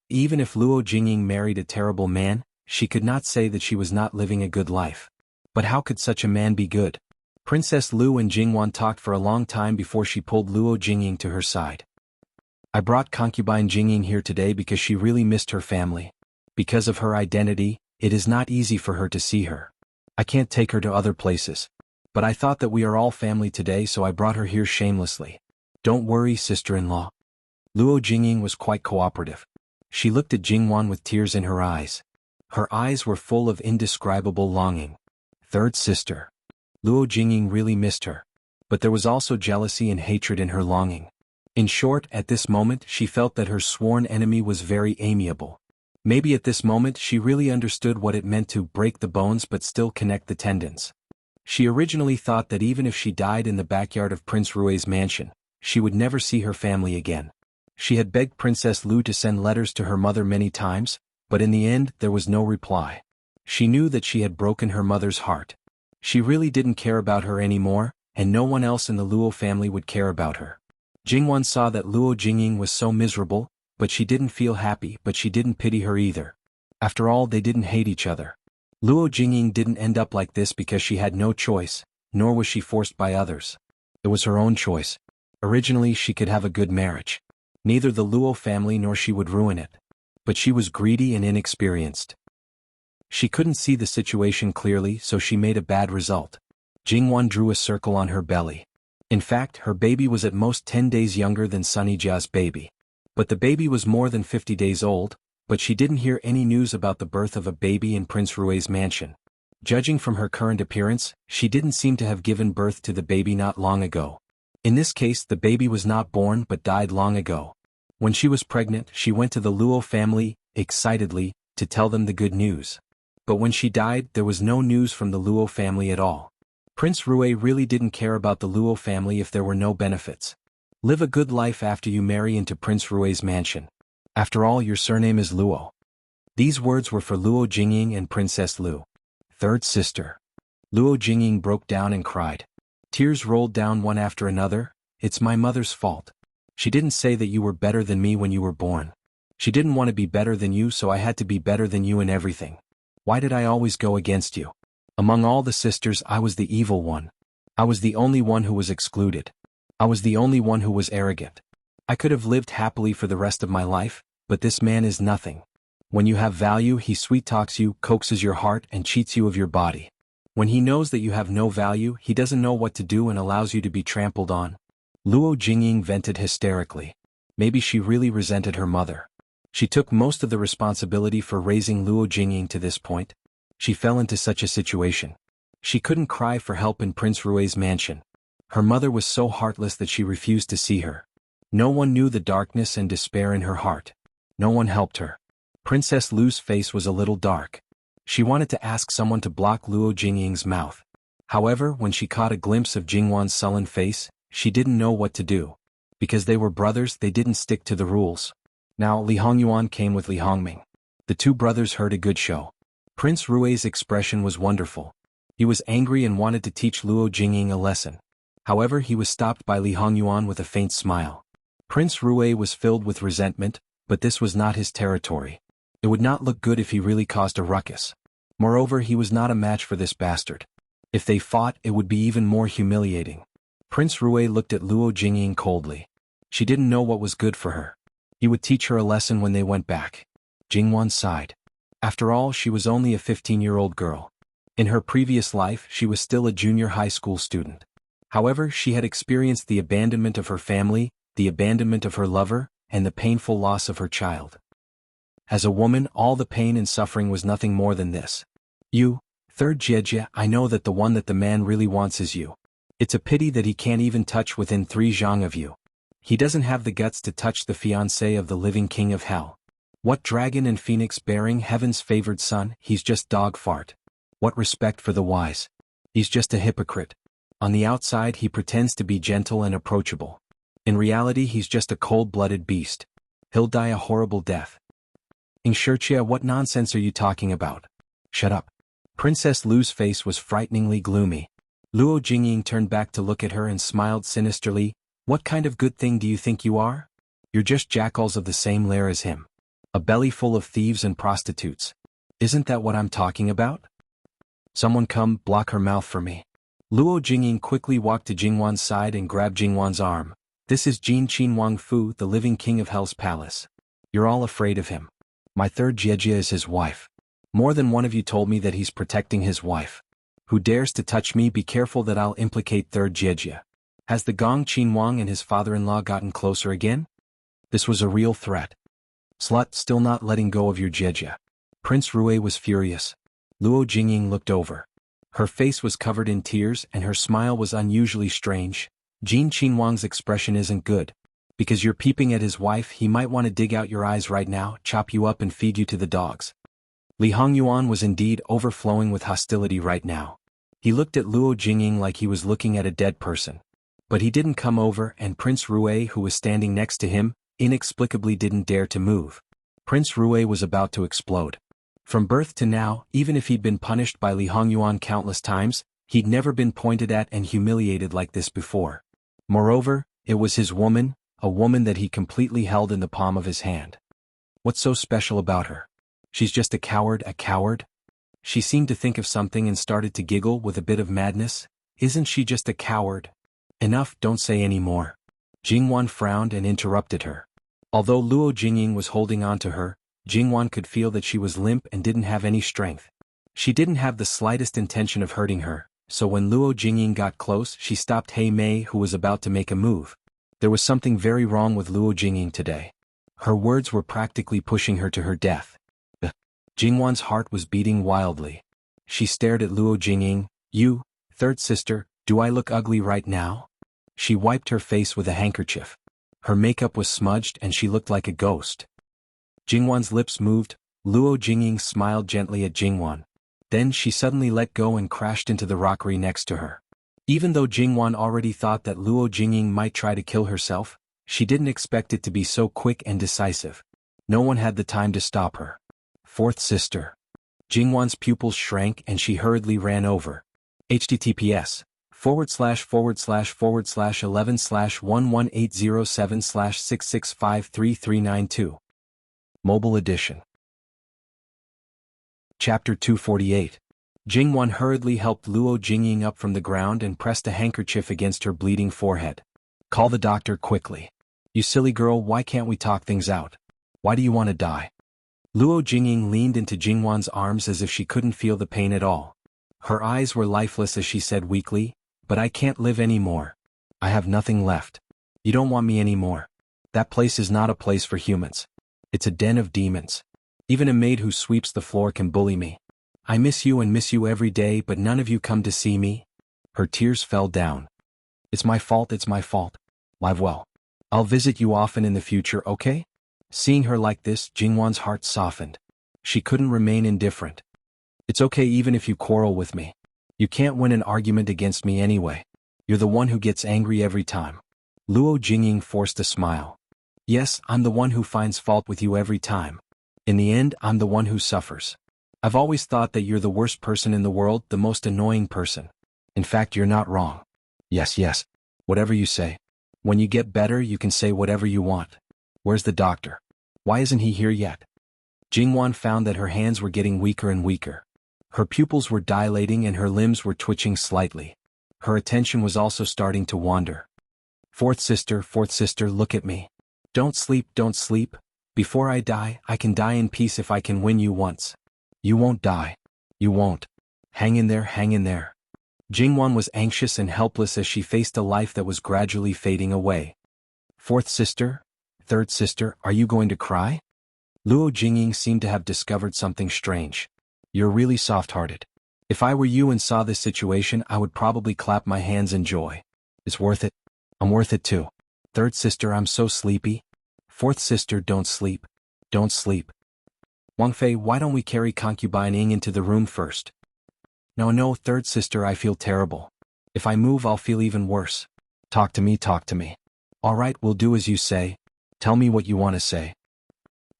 Even if Luo Jingying married a terrible man, she could not say that she was not living a good life. But how could such a man be good? Princess Lu and Jingwan talked for a long time before she pulled Luo Jingying to her side. I brought concubine Jingying here today because she really missed her family. Because of her identity, it is not easy for her to see her. I can't take her to other places. But I thought that we are all family today, so I brought her here shamelessly. Don't worry, sister-in-law. Luo Jingying was quite cooperative. She looked at Jingwan with tears in her eyes. Her eyes were full of indescribable longing. Third sister. Luo Jingying really missed her. But there was also jealousy and hatred in her longing. In short, at this moment she felt that her sworn enemy was very amiable. Maybe at this moment she really understood what it meant to break the bones but still connect the tendons. She originally thought that even if she died in the backyard of Prince Rui's mansion, she would never see her family again. She had begged Princess Lu to send letters to her mother many times, but in the end there was no reply. She knew that she had broken her mother's heart. She really didn't care about her anymore, and no one else in the Luo family would care about her. Jingwan saw that Luo Jingying was so miserable, but she didn't feel happy, but she didn't pity her either. After all, they didn't hate each other. Luo Jingying didn't end up like this because she had no choice, nor was she forced by others. It was her own choice. Originally she could have a good marriage. Neither the Luo family nor she would ruin it. But she was greedy and inexperienced. She couldn't see the situation clearly, so she made a bad result. Jingwan drew a circle on her belly. In fact, her baby was at most 10 days younger than Sunny Jia's baby. But the baby was more than 50 days old, but she didn't hear any news about the birth of a baby in Prince Rui's mansion. Judging from her current appearance, she didn't seem to have given birth to the baby not long ago. In this case, the baby was not born but died long ago. When she was pregnant, she went to the Luo family, excitedly, to tell them the good news. But when she died, there was no news from the Luo family at all. Prince Rui really didn't care about the Luo family if there were no benefits. Live a good life after you marry into Prince Rui's mansion. After all, your surname is Luo. These words were for Luo Jingying and Princess Lu. Third sister. Luo Jingying broke down and cried. Tears rolled down one after another. It's my mother's fault. She didn't say that you were better than me when you were born. She didn't want to be better than you, so I had to be better than you in everything. Why did I always go against you? Among all the sisters, I was the evil one. I was the only one who was excluded. I was the only one who was arrogant. I could have lived happily for the rest of my life, but this man is nothing. When you have value, he sweet-talks you, coaxes your heart, and cheats you of your body. When he knows that you have no value, he doesn't know what to do and allows you to be trampled on. Luo Jingying vented hysterically. Maybe she really resented her mother. She took most of the responsibility for raising Luo Jingying to this point. She fell into such a situation. She couldn't cry for help in Prince Rui's mansion. Her mother was so heartless that she refused to see her. No one knew the darkness and despair in her heart. No one helped her. Princess Lu's face was a little dark. She wanted to ask someone to block Luo Jingying's mouth. However, when she caught a glimpse of Jingwan's sullen face, she didn't know what to do. Because they were brothers, they didn't stick to the rules. Now Li Hongyuan came with Li Hongming. The two brothers heard a good show. Prince Rui's expression was wonderful. He was angry and wanted to teach Luo Jingying a lesson. However, he was stopped by Li Hongyuan with a faint smile. Prince Rui was filled with resentment, but this was not his territory. It would not look good if he really caused a ruckus. Moreover, he was not a match for this bastard. If they fought, it would be even more humiliating. Prince Rui looked at Luo Jingying coldly. She didn't know what was good for her. He would teach her a lesson when they went back. Jingwan sighed. After all, she was only a 15-year-old girl. In her previous life, she was still a junior high school student. However, she had experienced the abandonment of her family, the abandonment of her lover, and the painful loss of her child. As a woman, all the pain and suffering was nothing more than this. You, third Jiejie, I know that the one that the man really wants is you. It's a pity that he can't even touch within 3 zhang of you. He doesn't have the guts to touch the fiancé of the living king of hell. What dragon and phoenix bearing heaven's favored son, he's just dog fart. What respect for the wise. He's just a hypocrite. On the outside he pretends to be gentle and approachable. In reality he's just a cold-blooded beast. He'll die a horrible death. Ingshirchia, what nonsense are you talking about? Shut up. Princess Lu's face was frighteningly gloomy. Luo Jingying turned back to look at her and smiled sinisterly. What kind of good thing do you think you are? You're just jackals of the same lair as him. A belly full of thieves and prostitutes. Isn't that what I'm talking about? Someone come, block her mouth for me. Luo Jingying quickly walked to Jingwan's side and grabbed Jingwan's arm. This is Jin Qin Wang Fu, the living king of Hell's palace. You're all afraid of him. My third Jiejie is his wife. More than one of you told me that he's protecting his wife. Who dares to touch me? Be careful that I'll implicate third Jiejie. Has the Gong Qin Wang and his father-in-law gotten closer again? This was a real threat. Slut, still not letting go of your Jiejie. Prince Rui was furious. Luo Jingying looked over. Her face was covered in tears and her smile was unusually strange. Jin Qin Wang's expression isn't good. Because you're peeping at his wife, he might want to dig out your eyes right now, chop you up and feed you to the dogs. Li Hongyuan was indeed overflowing with hostility right now. He looked at Luo Jingying like he was looking at a dead person. But he didn't come over, and Prince Rui, who was standing next to him, inexplicably didn't dare to move. Prince Rui was about to explode. From birth to now, even if he'd been punished by Li Hongyuan countless times, he'd never been pointed at and humiliated like this before. Moreover, it was his woman, a woman that he completely held in the palm of his hand. What's so special about her? She's just a coward, a coward? She seemed to think of something and started to giggle with a bit of madness. Isn't she just a coward? Enough, don't say any more. Jingwan frowned and interrupted her. Although Luo Jingying was holding on to her, Jingwan could feel that she was limp and didn't have any strength. She didn't have the slightest intention of hurting her, so when Luo Jingying got close, she stopped He Mei, who was about to make a move. There was something very wrong with Luo Jingying today. Her words were practically pushing her to her death. Jingwan's heart was beating wildly. She stared at Luo Jingying. You, third sister, do I look ugly right now? She wiped her face with a handkerchief. Her makeup was smudged and she looked like a ghost. Jingwan's lips moved. Luo Jingying smiled gently at Jingwan. Then she suddenly let go and crashed into the rockery next to her. Even though Jingwan already thought that Luo Jingying might try to kill herself, she didn't expect it to be so quick and decisive. No one had the time to stop her. Fourth sister. Jingwan's pupils shrank and she hurriedly ran over. https://11/118076653392. Mobile Edition. Chapter 248. Jingwan hurriedly helped Luo Jingying up from the ground and pressed a handkerchief against her bleeding forehead. Call the doctor quickly. You silly girl, why can't we talk things out? Why do you want to die? Luo Jingying leaned into Jingwan's arms as if she couldn't feel the pain at all. Her eyes were lifeless as she said weakly, but I can't live anymore. I have nothing left. You don't want me anymore. That place is not a place for humans. It's a den of demons. Even a maid who sweeps the floor can bully me. I miss you and miss you every day, but none of you come to see me. Her tears fell down. It's my fault, it's my fault. Live well. I'll visit you often in the future, okay? Seeing her like this, Jingwan's heart softened. She couldn't remain indifferent. It's okay even if you quarrel with me. You can't win an argument against me anyway. You're the one who gets angry every time. Luo Jingying forced a smile. Yes, I'm the one who finds fault with you every time. In the end, I'm the one who suffers. I've always thought that you're the worst person in the world, the most annoying person. In fact, you're not wrong. Yes. Whatever you say. When you get better, you can say whatever you want. Where's the doctor? Why isn't he here yet? Jingwan found that her hands were getting weaker and weaker. Her pupils were dilating and her limbs were twitching slightly. Her attention was also starting to wander. Fourth sister, look at me. Don't sleep. Before I die, I can die in peace if I can win you once. You won't die. You won't. Hang in there. Jingwan was anxious and helpless as she faced a life that was gradually fading away. Fourth sister, third sister, are you going to cry? Luo Jingying seemed to have discovered something strange. You're really soft-hearted. If I were you and saw this situation, I would probably clap my hands in joy. It's worth it. I'm worth it too. Third sister, I'm so sleepy. Fourth sister, don't sleep. Wang Fei, why don't we carry concubine Ying into the room first? No, third sister, I feel terrible. If I move, I'll feel even worse. Talk to me. All right, we'll do as you say. Tell me what you want to say.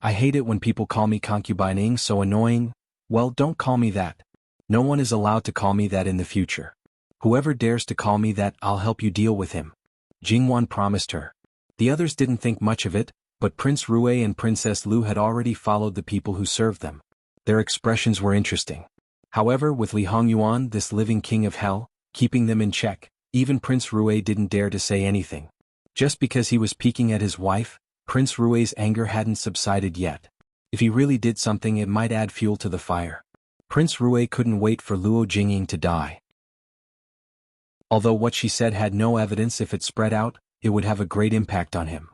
I hate it when people call me concubine Ying, so annoying. Well, don't call me that. No one is allowed to call me that in the future. Whoever dares to call me that, I'll help you deal with him. Jingwan promised her. The others didn't think much of it, but Prince Rue and Princess Lu had already followed the people who served them. Their expressions were interesting. However, with Li Hongyuan, this living king of hell, keeping them in check, even Prince Rue didn't dare to say anything. Just because he was peeking at his wife, Prince Rue's anger hadn't subsided yet. If he really did something, it might add fuel to the fire. Prince Rue couldn't wait for Luo Jingying to die. Although what she said had no evidence, if it spread out, it would have a great impact on him.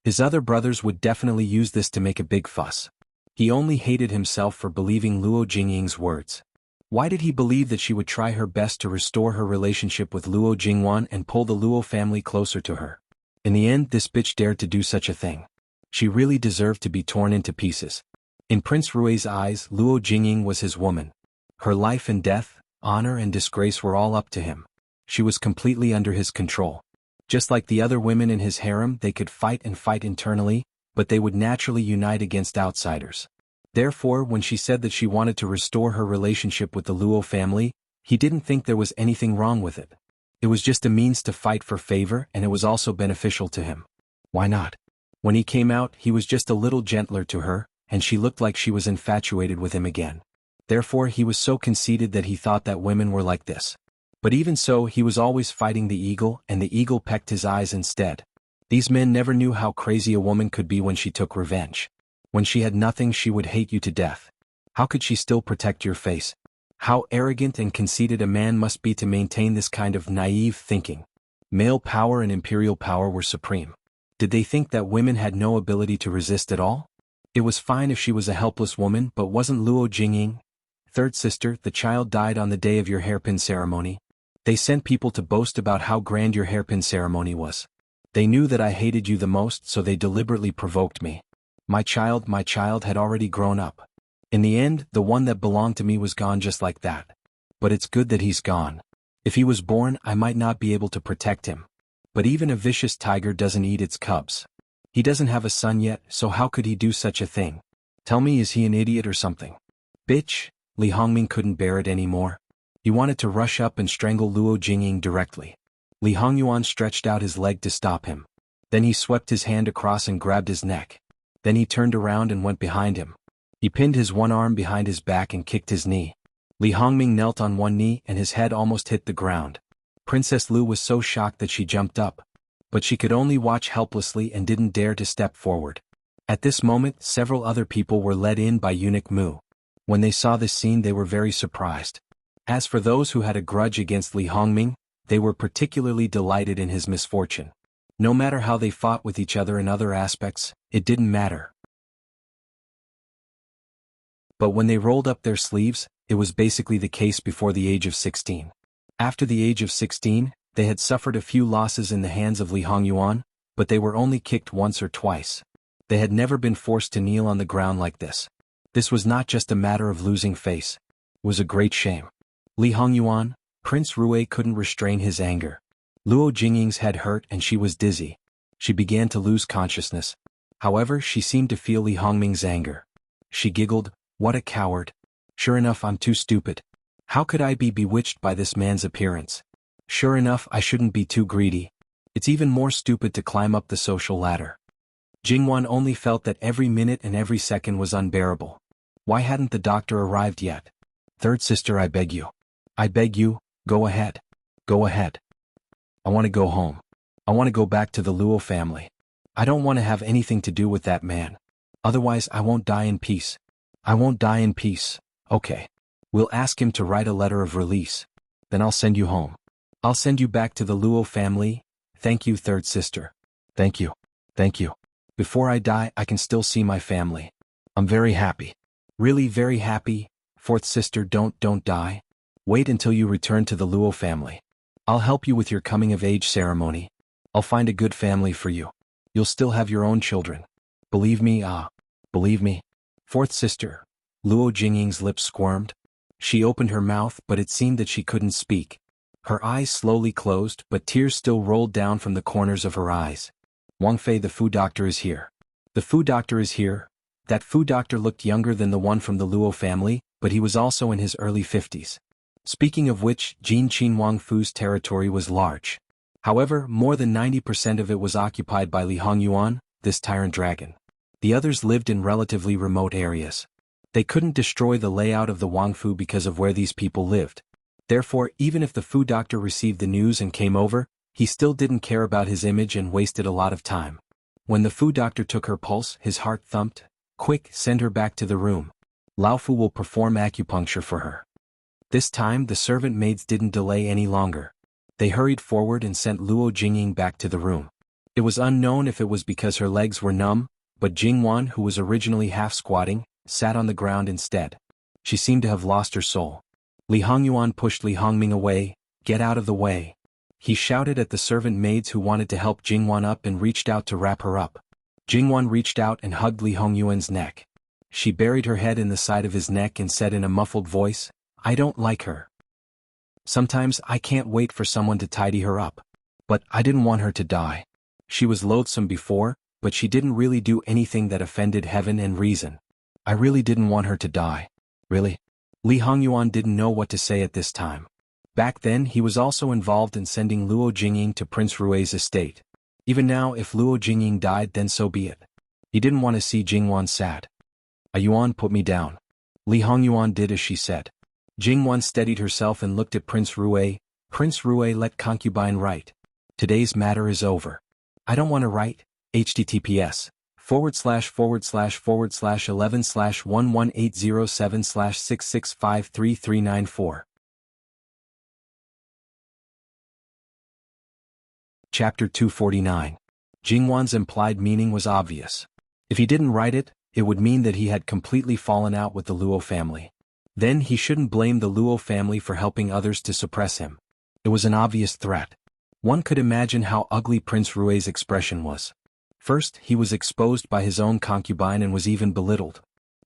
His other brothers would definitely use this to make a big fuss. He only hated himself for believing Luo Jingying's words. Why did he believe that she would try her best to restore her relationship with Luo Jingwan and pull the Luo family closer to her? In the end, this bitch dared to do such a thing. She really deserved to be torn into pieces. In Prince Rue's eyes, Luo Jingying was his woman. Her life and death, honor and disgrace were all up to him. She was completely under his control. Just like the other women in his harem, they could fight internally, but they would naturally unite against outsiders. Therefore, when she said that she wanted to restore her relationship with the Luo family, he didn't think there was anything wrong with it. It was just a means to fight for favor, and it was also beneficial to him. Why not? When he came out, he was just a little gentler to her, and she looked like she was infatuated with him again. Therefore, he was so conceited that he thought that women were like this. But even so, he was always fighting the eagle, and the eagle pecked his eyes instead. These men never knew how crazy a woman could be when she took revenge. When she had nothing, she would hate you to death. How could she still protect your face? How arrogant and conceited a man must be to maintain this kind of naive thinking. Male power and imperial power were supreme. Did they think that women had no ability to resist at all? It was fine if she was a helpless woman, but wasn't Luo Jingying? Third sister, the child died on the day of your hairpin ceremony. They sent people to boast about how grand your hairpin ceremony was. They knew that I hated you the most, so they deliberately provoked me. My child had already grown up. In the end, the one that belonged to me was gone just like that. But it's good that he's gone. If he was born, I might not be able to protect him. But even a vicious tiger doesn't eat its cubs. He doesn't have a son yet, so how could he do such a thing? Tell me, is he an idiot or something? Bitch! Li Hongming couldn't bear it anymore. He wanted to rush up and strangle Luo Jingying directly. Li Hongyuan stretched out his leg to stop him. Then he swept his hand across and grabbed his neck. Then he turned around and went behind him. He pinned his one arm behind his back and kicked his knee. Li Hongming knelt on one knee and his head almost hit the ground. Princess Lu was so shocked that she jumped up. But she could only watch helplessly and didn't dare to step forward. At this moment, several other people were led in by Eunuch Mu. When they saw this scene, they were very surprised. As for those who had a grudge against Li Hongming, they were particularly delighted in his misfortune. No matter how they fought with each other in other aspects, it didn't matter. But when they rolled up their sleeves, it was basically the case before the age of 16. After the age of 16, they had suffered a few losses in the hands of Li Hongyuan, but they were only kicked once or twice. They had never been forced to kneel on the ground like this. This was not just a matter of losing face. It was a great shame. Li Hongyuan, Prince Rui couldn't restrain his anger. Luo Jingying's head hurt and she was dizzy. She began to lose consciousness. However, she seemed to feel Li Hongming's anger. She giggled, "What a coward. Sure enough, I'm too stupid. How could I be bewitched by this man's appearance? Sure enough, I shouldn't be too greedy. It's even more stupid to climb up the social ladder." Jingwan only felt that every minute and every second was unbearable. Why hadn't the doctor arrived yet? "Third sister, I beg you. I beg you, go ahead. Go ahead. I want to go home. I want to go back to the Luo family. I don't want to have anything to do with that man. Otherwise I won't die in peace. I won't die in peace. Okay. We'll ask him to write a letter of release. Then I'll send you home. I'll send you back to the Luo family. Thank you, third sister. Thank you. Thank you. Before I die, I can still see my family. I'm very happy. Really very happy. Fourth sister, don't die. Wait until you return to the Luo family. I'll help you with your coming-of-age ceremony. I'll find a good family for you. You'll still have your own children. Believe me, believe me. Fourth sister. Luo Jingying's lips squirmed. She opened her mouth, but it seemed that she couldn't speak. Her eyes slowly closed, but tears still rolled down from the corners of her eyes. Wang Fei, the Fu doctor, is here. The Fu doctor is here. That Fu doctor looked younger than the one from the Luo family, but he was also in his early 50s. Speaking of which, Jin Qin Wang Fu's territory was large. However, more than 90% of it was occupied by Li Hongyuan, this tyrant dragon. The others lived in relatively remote areas. They couldn't destroy the layout of the Wang Fu because of where these people lived. Therefore, even if the Fu doctor received the news and came over, he still didn't care about his image and wasted a lot of time. When the Fu doctor took her pulse, his heart thumped. "Quick, send her back to the room. Lao Fu will perform acupuncture for her." This time the servant maids didn't delay any longer. They hurried forward and sent Luo Jingying back to the room. It was unknown if it was because her legs were numb, but Jingwan, who was originally half-squatting, sat on the ground instead. She seemed to have lost her soul. Li Hongyuan pushed Li Hongming away. "Get out of the way." He shouted at the servant maids who wanted to help Jingwan up and reached out to wrap her up. Jingwan reached out and hugged Li Hongyuan's neck. She buried her head in the side of his neck and said in a muffled voice, "I don't like her. Sometimes I can't wait for someone to tidy her up. But I didn't want her to die. She was loathsome before, but she didn't really do anything that offended heaven and reason. I really didn't want her to die. Really?" Li Hongyuan didn't know what to say at this time. Back then he was also involved in sending Luo Jingying to Prince Rui's estate. Even now, if Luo Jingying died, then so be it. He didn't want to see Jingwan sad. "A Yuan, put me down." Li Hongyuan did as she said. Jingwan steadied herself and looked at Prince Rui. "Prince Rui, let concubine write. Today's matter is over." "I don't want to write. https://11/118007/6653394. Chapter 249. Jingwan's implied meaning was obvious. If he didn't write it, it would mean that he had completely fallen out with the Luo family. Then he shouldn't blame the Luo family for helping others to suppress him. It was an obvious threat. One could imagine how ugly Prince Rui's expression was. First, he was exposed by his own concubine and was even belittled.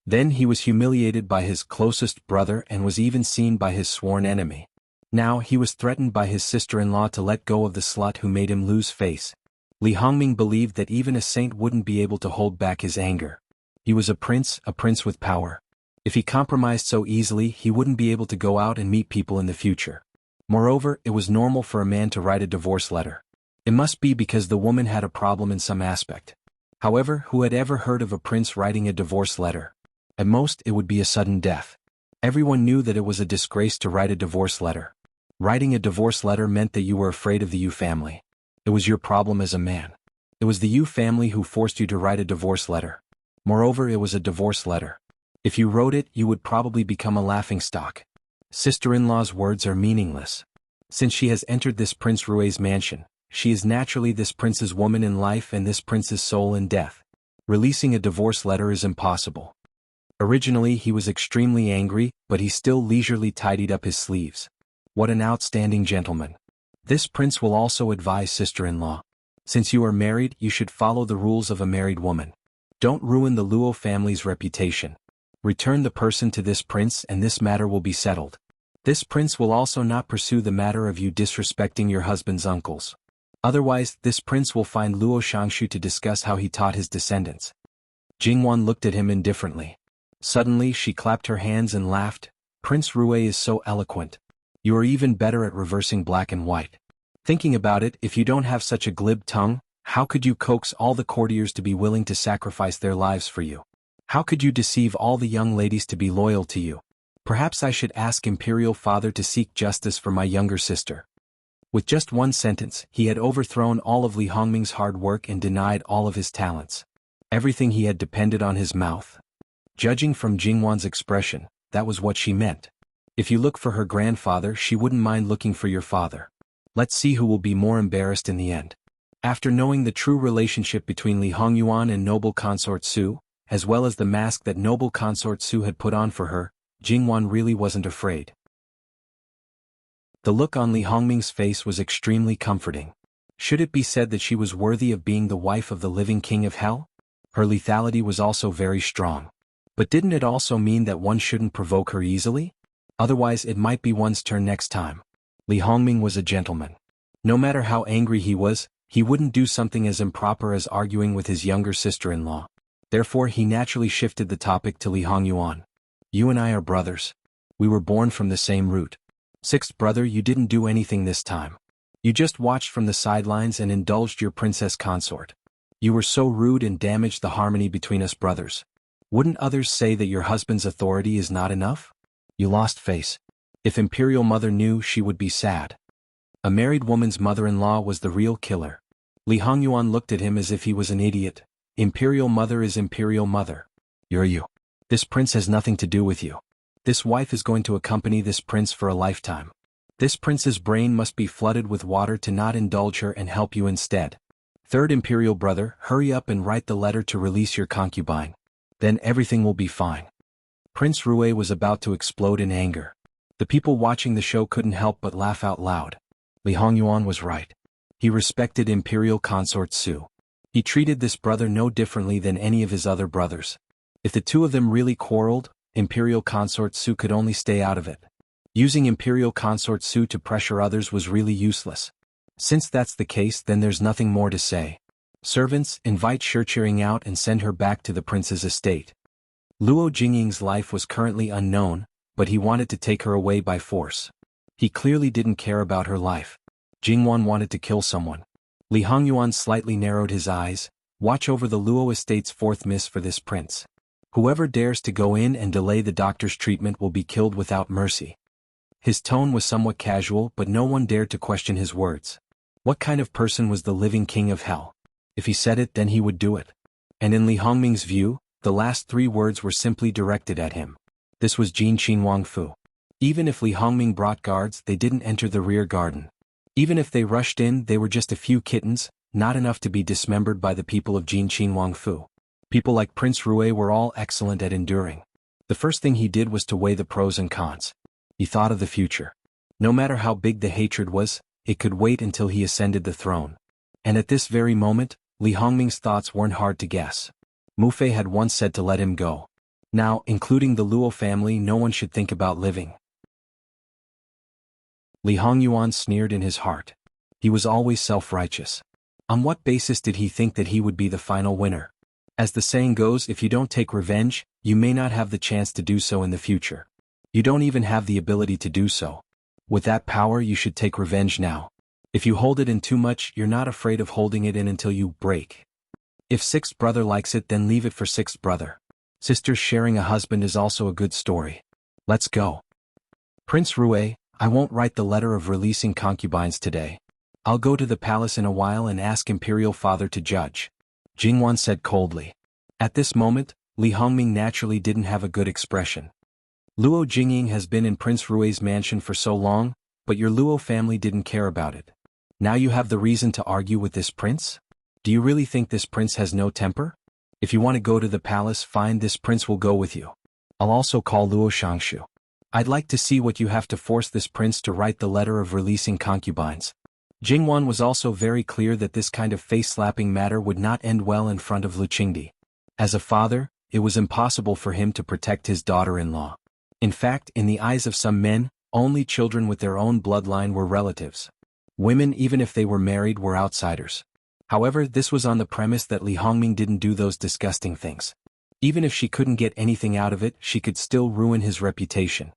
Then he was humiliated by his closest brother and was even seen by his sworn enemy. Now he was threatened by his sister-in-law to let go of the slut who made him lose face. Li Hongming believed that even a saint wouldn't be able to hold back his anger. He was a prince with power. If he compromised so easily, he wouldn't be able to go out and meet people in the future. Moreover, it was normal for a man to write a divorce letter. It must be because the woman had a problem in some aspect. However, who had ever heard of a prince writing a divorce letter? At most, it would be a sudden death. Everyone knew that it was a disgrace to write a divorce letter. Writing a divorce letter meant that you were afraid of the Yu family. It was your problem as a man. It was the Yu family who forced you to write a divorce letter. Moreover, it was a divorce letter. If you wrote it, you would probably become a laughingstock. Sister-in-law's words are meaningless. Since she has entered this Prince Rui's mansion, she is naturally this prince's woman in life and this prince's soul in death. Releasing a divorce letter is impossible. Originally he was extremely angry, but he still leisurely tidied up his sleeves. What an outstanding gentleman. This prince will also advise sister-in-law. Since you are married, you should follow the rules of a married woman. Don't ruin the Luo family's reputation. Return the person to this prince and this matter will be settled. This prince will also not pursue the matter of you disrespecting your husband's uncles. Otherwise, this prince will find Luo Shangshu to discuss how he taught his descendants. Jingwan looked at him indifferently. Suddenly she clapped her hands and laughed. Prince Rue is so eloquent. You are even better at reversing black and white. Thinking about it, if you don't have such a glib tongue, how could you coax all the courtiers to be willing to sacrifice their lives for you? How could you deceive all the young ladies to be loyal to you? Perhaps I should ask Imperial Father to seek justice for my younger sister. With just one sentence, he had overthrown all of Li Hongming's hard work and denied all of his talents. Everything he had depended on his mouth. Judging from Jingwan's expression, that was what she meant. If you look for her grandfather, she wouldn't mind looking for your father. Let's see who will be more embarrassed in the end. After knowing the true relationship between Li Hongyuan and noble consort Su, as well as the mask that noble consort Su had put on for her, Jingwan really wasn't afraid. The look on Li Hongming's face was extremely comforting. Should it be said that she was worthy of being the wife of the living king of hell? Her lethality was also very strong. But didn't it also mean that one shouldn't provoke her easily? Otherwise it might be one's turn next time. Li Hongming was a gentleman. No matter how angry he was, he wouldn't do something as improper as arguing with his younger sister-in-law. Therefore he naturally shifted the topic to Li Hongyuan. You and I are brothers. We were born from the same root. Sixth brother, you didn't do anything this time. You just watched from the sidelines and indulged your princess consort. You were so rude and damaged the harmony between us brothers. Wouldn't others say that your husband's authority is not enough? You lost face. If Imperial Mother knew, she would be sad. A married woman's mother-in-law was the real killer. Li Hongyuan looked at him as if he was an idiot. Imperial Mother is Imperial Mother. You're you. This prince has nothing to do with you. This wife is going to accompany this prince for a lifetime. This prince's brain must be flooded with water to not indulge her and help you instead. Third Imperial Brother, hurry up and write the letter to release your concubine. Then everything will be fine. Prince Rue was about to explode in anger. The people watching the show couldn't help but laugh out loud. Li Hongyuan was right. He respected Imperial Consort Su. He treated this brother no differently than any of his other brothers. If the two of them really quarreled, Imperial Consort Su could only stay out of it. Using Imperial Consort Su to pressure others was really useless. Since that's the case, then there's nothing more to say. Servants, invite Shiqing out and send her back to the prince's estate. Luo Jingying's life was currently unknown, but he wanted to take her away by force. He clearly didn't care about her life. Jingwan wanted to kill someone. Li Hongyuan slightly narrowed his eyes. Watch over the Luo estate's fourth miss for this prince. Whoever dares to go in and delay the doctor's treatment will be killed without mercy. His tone was somewhat casual, but no one dared to question his words. What kind of person was the living king of hell? If he said it, then he would do it. And in Li Hongming's view, the last three words were simply directed at him. This was Jin Qin Wang Fu. Even if Li Hongming brought guards, they didn't enter the rear garden. Even if they rushed in, they were just a few kittens, not enough to be dismembered by the people of Jin Qin Wang Fu. People like Prince Rue were all excellent at enduring. The first thing he did was to weigh the pros and cons. He thought of the future. No matter how big the hatred was, it could wait until he ascended the throne. And at this very moment, Li Hongming's thoughts weren't hard to guess. Mu Fei had once said to let him go. Now, including the Luo family, no one should think about living. Li Hongyuan sneered in his heart. He was always self-righteous. On what basis did he think that he would be the final winner? As the saying goes, if you don't take revenge, you may not have the chance to do so in the future. You don't even have the ability to do so. With that power, you should take revenge now. If you hold it in too much, you're not afraid of holding it in until you break. If sixth brother likes it, then leave it for sixth brother. Sisters sharing a husband is also a good story. Let's go. Prince Rue, I won't write the letter of releasing concubines today. I'll go to the palace in a while and ask Imperial Father to judge. Jingwan said coldly. At this moment, Li Hongming naturally didn't have a good expression. Luo Jingying has been in Prince Rue's mansion for so long, but your Luo family didn't care about it. Now you have the reason to argue with this prince? Do you really think this prince has no temper? If you want to go to the palace, fine, this prince will go with you. I'll also call Luo Shangshu. I'd like to see what you have to force this prince to write the letter of releasing concubines. Jingwan was also very clear that this kind of face-slapping matter would not end well in front of Lu Qingdi. As a father, it was impossible for him to protect his daughter-in-law. In fact, in the eyes of some men, only children with their own bloodline were relatives. Women, even if they were married, were outsiders. However, this was on the premise that Li Hongming didn't do those disgusting things. Even if she couldn't get anything out of it, she could still ruin his reputation.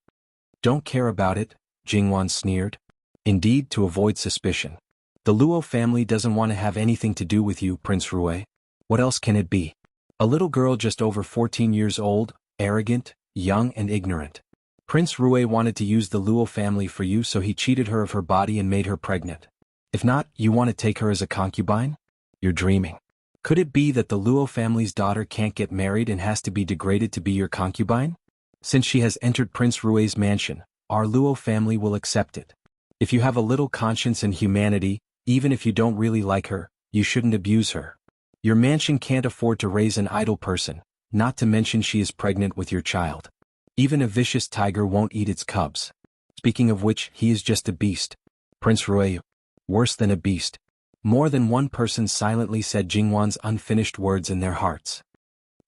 Don't care about it, Jingwan sneered. Indeed, to avoid suspicion. The Luo family doesn't want to have anything to do with you, Prince Rui. What else can it be? A little girl just over 14 years old, arrogant, young and ignorant. Prince Rui wanted to use the Luo family for you, so he cheated her of her body and made her pregnant. If not, you want to take her as a concubine? You're dreaming. Could it be that the Luo family's daughter can't get married and has to be degraded to be your concubine? Since she has entered Prince Rui's mansion, our Luo family will accept it. If you have a little conscience and humanity, even if you don't really like her, you shouldn't abuse her. Your mansion can't afford to raise an idle person, not to mention she is pregnant with your child. Even a vicious tiger won't eat its cubs. Speaking of which, he is just a beast. Prince Rui, worse than a beast. More than one person silently said Jingwan's unfinished words in their hearts.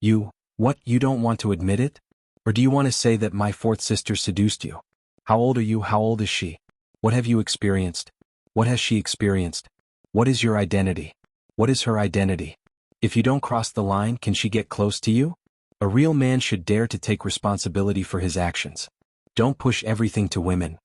You don't want to admit it? Or do you want to say that my fourth sister seduced you? How old are you? How old is she? What have you experienced? What has she experienced? What is your identity? What is her identity? If you don't cross the line, can she get close to you? A real man should dare to take responsibility for his actions. Don't push everything to women.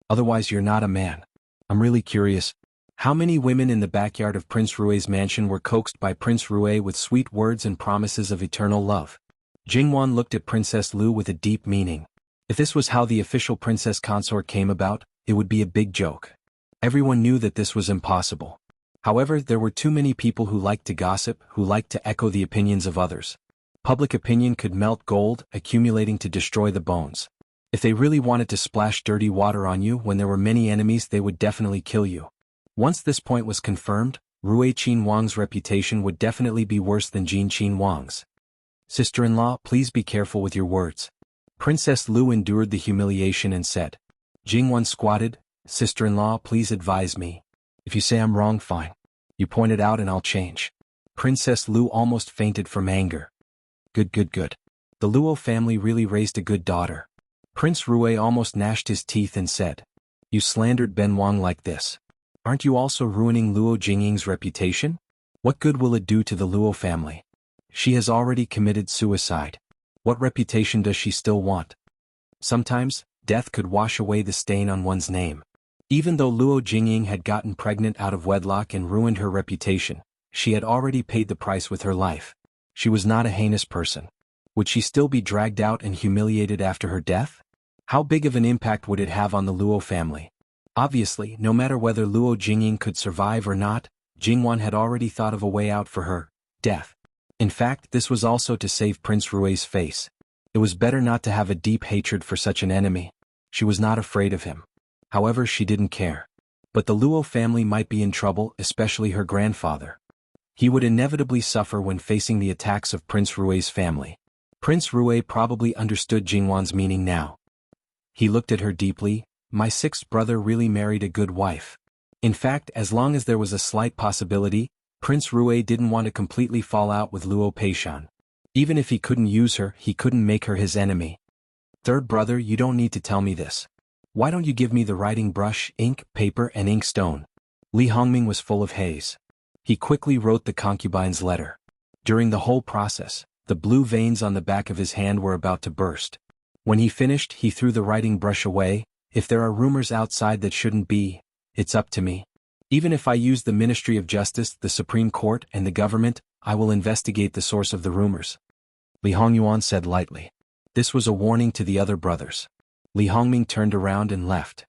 Otherwise you're not a man. I'm really curious. How many women in the backyard of Prince Rui's mansion were coaxed by Prince Rui with sweet words and promises of eternal love? Jingwan looked at Princess Lu with a deep meaning. If this was how the official princess consort came about, it would be a big joke. Everyone knew that this was impossible. However, there were too many people who liked to gossip, who liked to echo the opinions of others. Public opinion could melt gold, accumulating to destroy the bones. If they really wanted to splash dirty water on you when there were many enemies, they would definitely kill you. Once this point was confirmed, Rui Qin Wang's reputation would definitely be worse than Jin Qin Wang's. Sister-in-law, please be careful with your words. Princess Lu endured the humiliation and said. Jingwan squatted. Sister-in-law, please advise me. If you say I'm wrong, fine. You point it out and I'll change. Princess Lu almost fainted from anger. Good. The Luo family really raised a good daughter. Prince Rui almost gnashed his teeth and said. You slandered Ben Wang like this. Aren't you also ruining Luo Jingying's reputation? What good will it do to the Luo family? She has already committed suicide. What reputation does she still want? Sometimes, death could wash away the stain on one's name. Even though Luo Jingying had gotten pregnant out of wedlock and ruined her reputation, she had already paid the price with her life. She was not a heinous person. Would she still be dragged out and humiliated after her death? How big of an impact would it have on the Luo family? Obviously, no matter whether Luo Jingying could survive or not, Jingwan had already thought of a way out for her, death. In fact, this was also to save Prince Rui's face. It was better not to have a deep hatred for such an enemy. She was not afraid of him. However, she didn't care. But the Luo family might be in trouble, especially her grandfather. He would inevitably suffer when facing the attacks of Prince Rui's family. Prince Rui probably understood Jingwan's meaning now. He looked at her deeply. My sixth brother really married a good wife. In fact, as long as there was a slight possibility, Prince Rui didn't want to completely fall out with Luo Peishan. Even if he couldn't use her, he couldn't make her his enemy. Third brother, you don't need to tell me this. Why don't you give me the writing brush, ink, paper and inkstone? Li Hongming was full of haze. He quickly wrote the concubine's letter. During the whole process, the blue veins on the back of his hand were about to burst. When he finished, he threw the writing brush away. If there are rumors outside that shouldn't be, it's up to me. Even if I use the Ministry of Justice, the Supreme Court, and the government, I will investigate the source of the rumors. Li Hongyuan said lightly. This was a warning to the other brothers. Li Hongming turned around and left.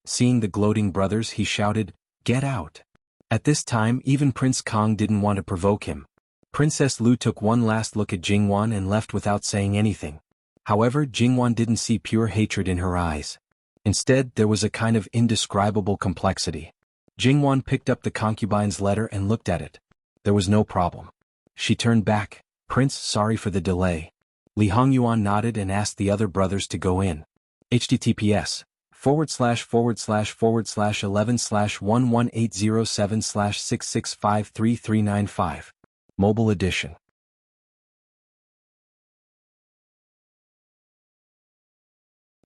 Seeing the gloating brothers, he shouted, Get out! At this time, even Prince Kong didn't want to provoke him. Princess Lu took one last look at Jingwan and left without saying anything. However, Jingwan didn't see pure hatred in her eyes. Instead, there was a kind of indescribable complexity. Jingwan picked up the concubine's letter and looked at it. There was no problem. She turned back. Prince, sorry for the delay. Li Hongyuan nodded and asked the other brothers to go in. https //11/11807/6653395. Mobile edition.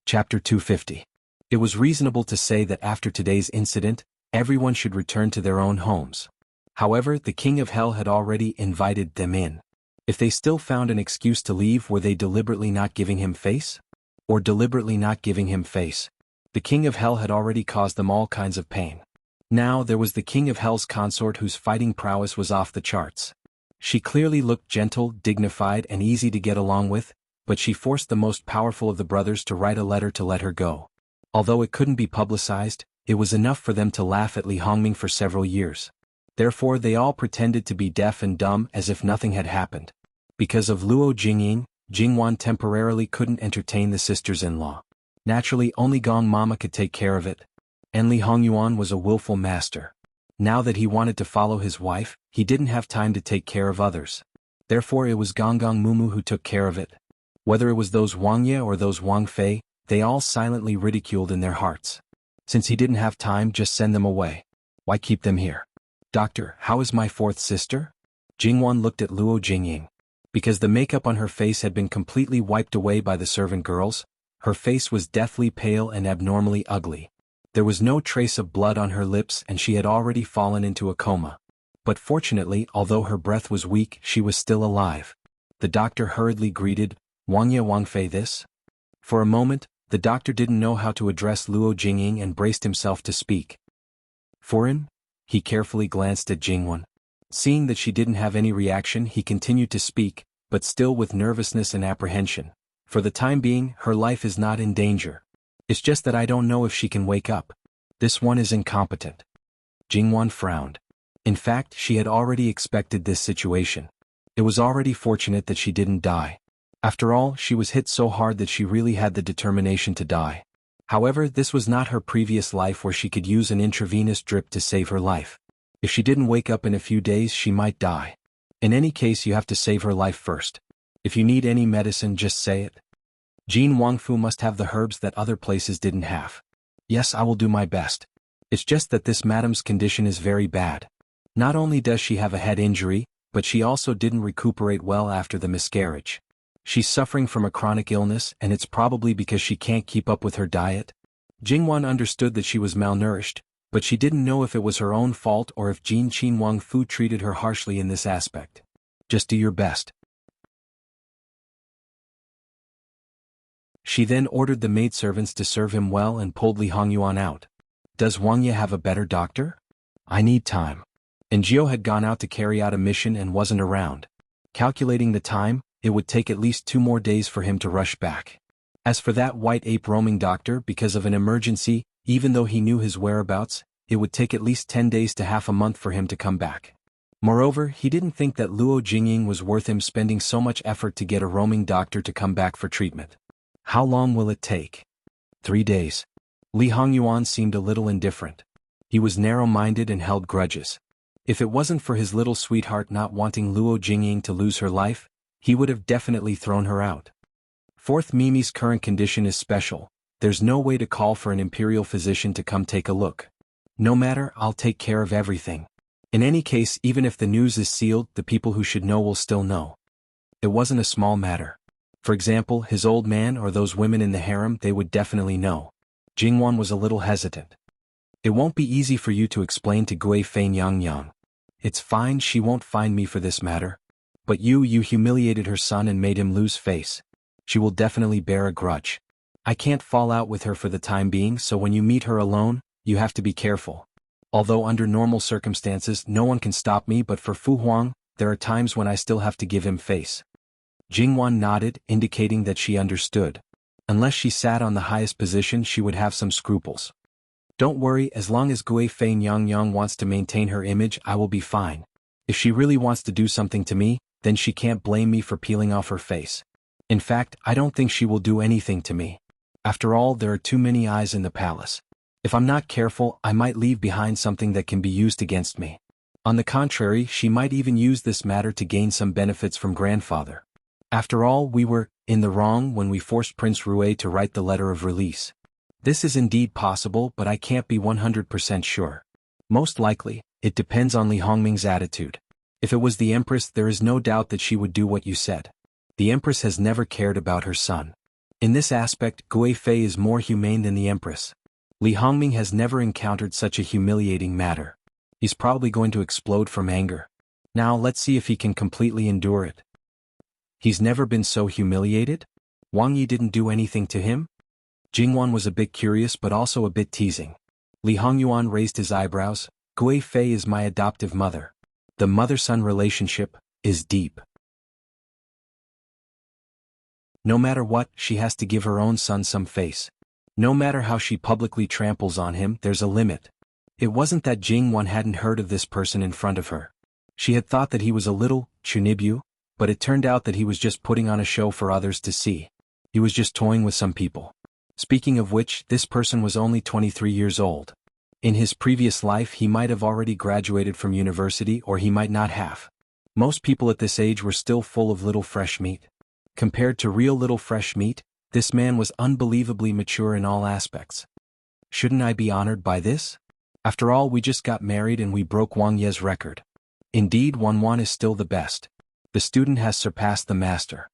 Chapter 250. It was reasonable to say that after today's incident, everyone should return to their own homes. However, the King of Hell had already invited them in. If they still found an excuse to leave, were they deliberately not giving him face? Or deliberately not giving him face? The King of Hell had already caused them all kinds of pain. Now there was the King of Hell's consort whose fighting prowess was off the charts. She clearly looked gentle, dignified, and easy to get along with, but she forced the most powerful of the brothers to write a letter to let her go. Although it couldn't be publicized, it was enough for them to laugh at Li Hongming for several years. Therefore they all pretended to be deaf and dumb as if nothing had happened. Because of Luo Jingying, Jingwan temporarily couldn't entertain the sisters-in-law. Naturally, only Gong Mama could take care of it. And Li Hongyuan was a willful master. Now that he wanted to follow his wife, he didn't have time to take care of others. Therefore it was Gong Mumu who took care of it. Whether it was those Wang Ye or those Wang Fei, they all silently ridiculed in their hearts. Since he didn't have time, just send them away. Why keep them here? Doctor, how is my fourth sister? Jingwan looked at Luo Jingying. Because the makeup on her face had been completely wiped away by the servant girls, her face was deathly pale and abnormally ugly. There was no trace of blood on her lips and she had already fallen into a coma. But fortunately, although her breath was weak, she was still alive. The doctor hurriedly greeted, Wang Ye Wang Fei this? For a moment, the doctor didn't know how to address Luo Jingying and braced himself to speak. For him? He carefully glanced at Jingwan. Seeing that she didn't have any reaction, he continued to speak, but still with nervousness and apprehension. For the time being, her life is not in danger. It's just that I don't know if she can wake up. This one is incompetent. Jingwan frowned. In fact, she had already expected this situation. It was already fortunate that she didn't die. After all, she was hit so hard that she really had the determination to die. However, this was not her previous life where she could use an intravenous drip to save her life. If she didn't wake up in a few days, she might die. In any case, you have to save her life first. If you need any medicine, just say it. Jin Wangfu must have the herbs that other places didn't have. Yes, I will do my best. It's just that this madam's condition is very bad. Not only does she have a head injury, but she also didn't recuperate well after the miscarriage. She's suffering from a chronic illness, and it's probably because she can't keep up with her diet. Jingwan understood that she was malnourished, but she didn't know if it was her own fault or if Jin Qin Wangfu treated her harshly in this aspect. Just do your best. She then ordered the maidservants to serve him well and pulled Li Hongyuan out. Does Wang Ye have a better doctor? I need time. And Jiao had gone out to carry out a mission and wasn't around. Calculating the time, it would take at least 2 more days for him to rush back. As for that white ape roaming doctor, because of an emergency, even though he knew his whereabouts, it would take at least 10 days to half a month for him to come back. Moreover, he didn't think that Luo Jingying was worth him spending so much effort to get a roaming doctor to come back for treatment. How long will it take? 3 days. Li Hongyuan seemed a little indifferent. He was narrow-minded and held grudges. If it wasn't for his little sweetheart not wanting Luo Jingying to lose her life, he would have definitely thrown her out. Fourth, Mimi's current condition is special. There's no way to call for an imperial physician to come take a look. No matter, I'll take care of everything. In any case, even if the news is sealed, the people who should know will still know. It wasn't a small matter. For example, his old man or those women in the harem, they would definitely know. Jingwan was a little hesitant. It won't be easy for you to explain to Gui Fein Yang. It's fine, she won't find me for this matter. But you humiliated her son and made him lose face. She will definitely bear a grudge. I can't fall out with her for the time being, so when you meet her alone, you have to be careful. Although under normal circumstances no one can stop me, but for Fu Huang, there are times when I still have to give him face. Jingwan nodded, indicating that she understood. Unless she sat on the highest position, she would have some scruples. Don't worry, as long as Gui Fein Yang wants to maintain her image, I will be fine. If she really wants to do something to me, then she can't blame me for peeling off her face. In fact, I don't think she will do anything to me. After all, there are too many eyes in the palace. If I'm not careful, I might leave behind something that can be used against me. On the contrary, she might even use this matter to gain some benefits from grandfather. After all, we were in the wrong when we forced Prince Rue to write the letter of release. This is indeed possible, but I can't be 100% sure. Most likely, it depends on Li Hongming's attitude. If it was the Empress, there is no doubt that she would do what you said. The Empress has never cared about her son. In this aspect, Gui Fei is more humane than the Empress. Li Hongming has never encountered such a humiliating matter. He's probably going to explode from anger. Now let's see if he can completely endure it. He's never been so humiliated? Wang Yi didn't do anything to him? Jingwan was a bit curious but also a bit teasing. Li Hongyuan raised his eyebrows. Gui Fei is my adoptive mother. The mother-son relationship is deep. No matter what, she has to give her own son some face. No matter how she publicly tramples on him, there's a limit. It wasn't that Jingwan hadn't heard of this person in front of her. She had thought that he was a little chunibu, but it turned out that he was just putting on a show for others to see. He was just toying with some people. Speaking of which, this person was only 23 years old. In his previous life he might have already graduated from university, or he might not have. Most people at this age were still full of little fresh meat. Compared to real little fresh meat, this man was unbelievably mature in all aspects. Shouldn't I be honored by this? After all, we just got married and we broke Wang Ye's record. Indeed, Wanwan is still the best. The student has surpassed the master.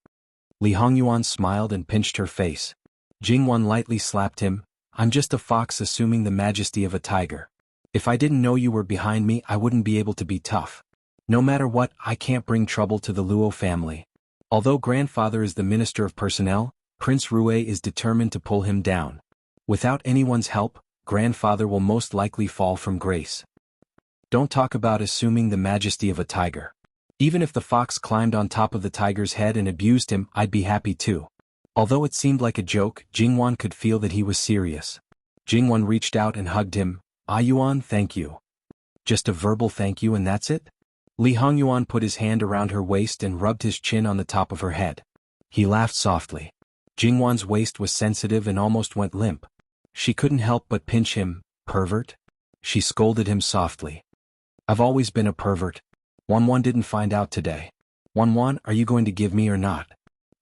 Li Hongyuan smiled and pinched her face. Jingwan lightly slapped him. I'm just a fox assuming the majesty of a tiger. If I didn't know you were behind me, I wouldn't be able to be tough. No matter what, I can't bring trouble to the Luo family. Although grandfather is the Minister of Personnel, Prince Rue is determined to pull him down. Without anyone's help, grandfather will most likely fall from grace. Don't talk about assuming the majesty of a tiger. Even if the fox climbed on top of the tiger's head and abused him, I'd be happy too. Although it seemed like a joke, Jingwan could feel that he was serious. Jingwan reached out and hugged him. Ah Yuan, thank you. Just a verbal thank you and that's it? Li Hongyuan put his hand around her waist and rubbed his chin on the top of her head. He laughed softly. Jingwan's waist was sensitive and almost went limp. She couldn't help but pinch him. Pervert? She scolded him softly. I've always been a pervert. Wanwan didn't find out today. Wanwan, are you going to give me or not?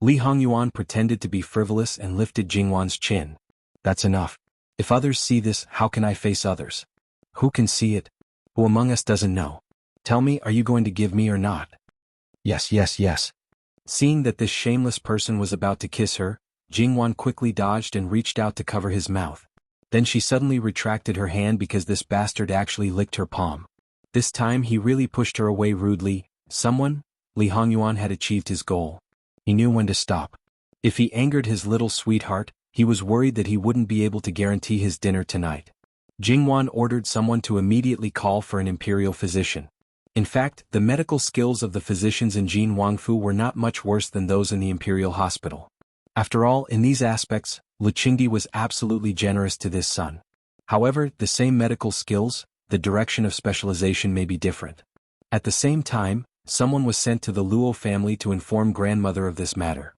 Li Hongyuan pretended to be frivolous and lifted Jingwan's chin. That's enough. If others see this, how can I face others? Who can see it? Who among us doesn't know? Tell me, are you going to give me or not? Yes, yes, yes. Seeing that this shameless person was about to kiss her, Jingwan quickly dodged and reached out to cover his mouth. Then she suddenly retracted her hand because this bastard actually licked her palm. This time he really pushed her away rudely. Li Hongyuan had achieved his goal. He knew when to stop. If he angered his little sweetheart, he was worried that he wouldn't be able to guarantee his dinner tonight. Jingwan ordered someone to immediately call for an imperial physician. In fact, the medical skills of the physicians in Jin Wangfu were not much worse than those in the imperial hospital. After all, in these aspects, Lu Qingdi was absolutely generous to this son. However, the same medical skills, the direction of specialization may be different. At the same time, someone was sent to the Luo family to inform grandmother of this matter.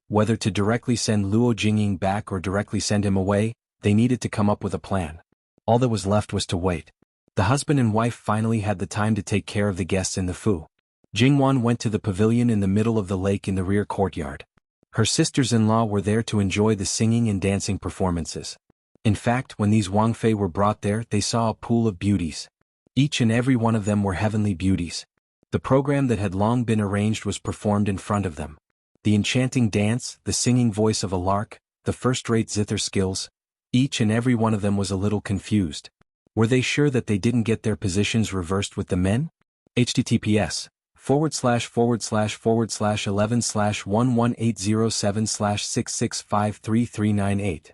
Whether to directly send Luo Jingying back or directly send him away, they needed to come up with a plan. All that was left was to wait. The husband and wife finally had the time to take care of the guests in the Fu. Jingwan went to the pavilion in the middle of the lake in the rear courtyard. Her sisters-in-law were there to enjoy the singing and dancing performances. In fact, when these Wang Fei were brought there, they saw a pool of beauties. Each and every one of them were heavenly beauties. The program that had long been arranged was performed in front of them. The enchanting dance, the singing voice of a lark, the first-rate zither skills, each and every one of them was a little confused. Were they sure that they didn't get their positions reversed with the men? https://11/118076653398.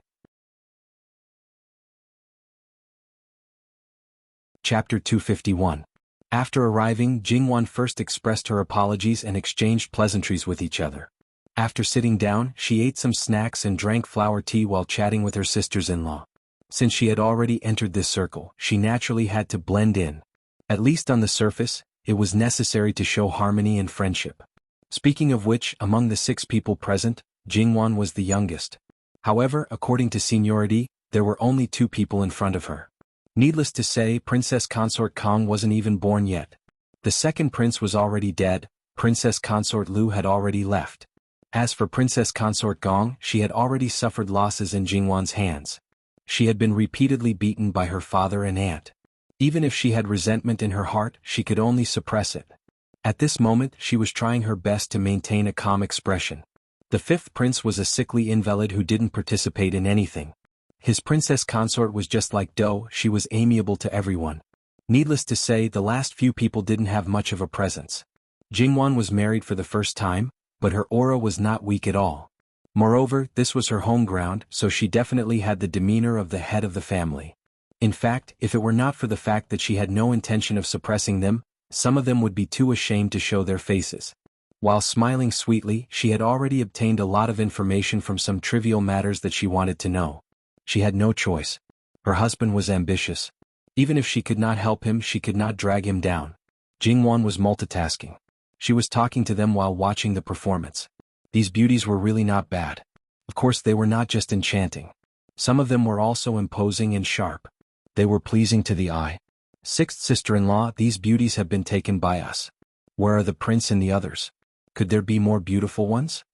Chapter 251. After arriving, Jingwan first expressed her apologies and exchanged pleasantries with each other. After sitting down, she ate some snacks and drank flower tea while chatting with her sisters-in-law. Since she had already entered this circle, she naturally had to blend in. At least on the surface, it was necessary to show harmony and friendship. Speaking of which, among the 6 people present, Jingwan was the youngest. However, according to seniority, there were only 2 people in front of her. Needless to say, Princess Consort Kong wasn't even born yet. The second prince was already dead, Princess Consort Lu had already left. As for Princess Consort Gong, she had already suffered losses in Jingwan's hands. She had been repeatedly beaten by her father and aunt. Even if she had resentment in her heart, she could only suppress it. At this moment, she was trying her best to maintain a calm expression. The fifth prince was a sickly invalid who didn't participate in anything. His princess consort was just like dough, she was amiable to everyone. Needless to say, the last few people didn't have much of a presence. Jingwan was married for the first time, but her aura was not weak at all. Moreover, this was her home ground, so she definitely had the demeanor of the head of the family. In fact, if it were not for the fact that she had no intention of suppressing them, some of them would be too ashamed to show their faces. While smiling sweetly, she had already obtained a lot of information from some trivial matters that she wanted to know. She had no choice. Her husband was ambitious. Even if she could not help him, she could not drag him down. Jingwan was multitasking. She was talking to them while watching the performance. These beauties were really not bad. Of course, they were not just enchanting. Some of them were also imposing and sharp. They were pleasing to the eye. Sixth sister-in-law, these beauties have been taken by us. Where are the prince and the others? Could there be more beautiful ones?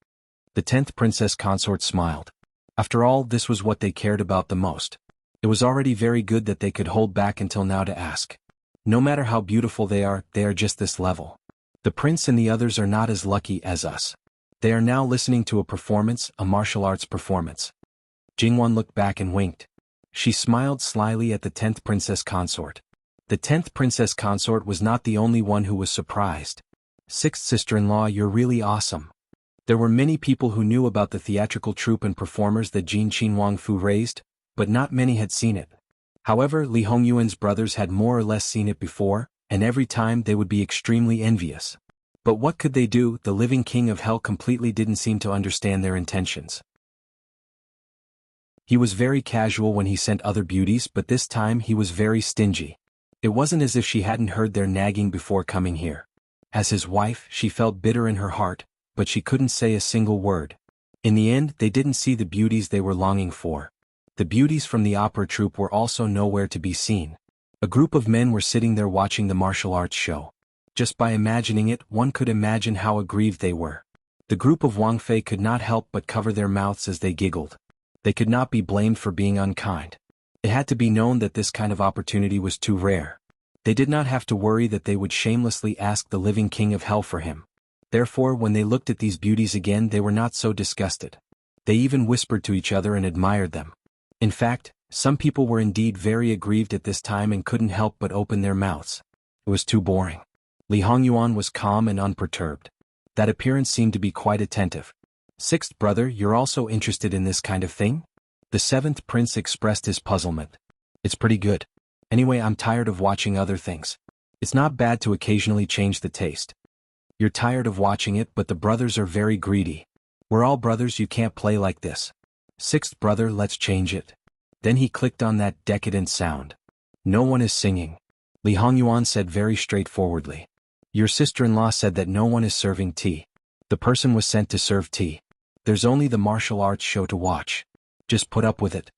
The 10th princess consort smiled. After all, this was what they cared about the most. It was already very good that they could hold back until now to ask. No matter how beautiful they are just this level. The prince and the others are not as lucky as us. They are now listening to a performance, a martial arts performance. Jingwan looked back and winked. She smiled slyly at the 10th princess consort. The 10th princess consort was not the only one who was surprised. Sixth sister-in-law, you're really awesome. There were many people who knew about the theatrical troupe and performers that Jin Qin Wang Fu raised, but not many had seen it. However, Li Hongyuan's brothers had more or less seen it before, and every time they would be extremely envious. But what could they do? The living king of hell completely didn't seem to understand their intentions. He was very casual when he sent other beauties, but this time he was very stingy. It wasn't as if she hadn't heard their nagging before coming here. As his wife, she felt bitter in her heart, but she couldn't say a single word. In the end, they didn't see the beauties they were longing for. The beauties from the opera troupe were also nowhere to be seen. A group of men were sitting there watching the martial arts show. Just by imagining it, one could imagine how aggrieved they were. The group of Wang Fei could not help but cover their mouths as they giggled. They could not be blamed for being unkind. It had to be known that this kind of opportunity was too rare. They did not have to worry that they would shamelessly ask the living king of hell for him. Therefore, when they looked at these beauties again, they were not so disgusted. They even whispered to each other and admired them. In fact, some people were indeed very aggrieved at this time and couldn't help but open their mouths. It was too boring. Li Hongyuan was calm and unperturbed. That appearance seemed to be quite attentive. Sixth brother, you're also interested in this kind of thing? The 7th prince expressed his puzzlement. It's pretty good. Anyway, I'm tired of watching other things. It's not bad to occasionally change the taste. You're tired of watching it, but the brothers are very greedy. We're all brothers, you can't play like this. Sixth brother, let's change it. Then he clicked on that decadent sound. No one is singing. Li Hongyuan said very straightforwardly. Your sister-in-law said that no one is serving tea. The person was sent to serve tea. There's only the martial arts show to watch. Just put up with it.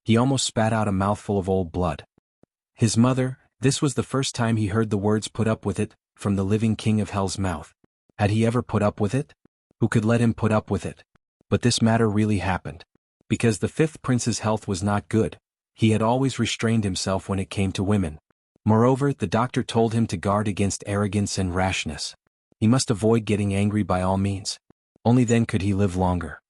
He almost spat out a mouthful of old blood. His mother, this was the first time he heard the words put up with it, from the living king of hell's mouth. Had he ever put up with it? Who could let him put up with it? But this matter really happened. Because the 5th prince's health was not good, he had always restrained himself when it came to women. Moreover, the doctor told him to guard against arrogance and rashness. He must avoid getting angry by all means. Only then could he live longer.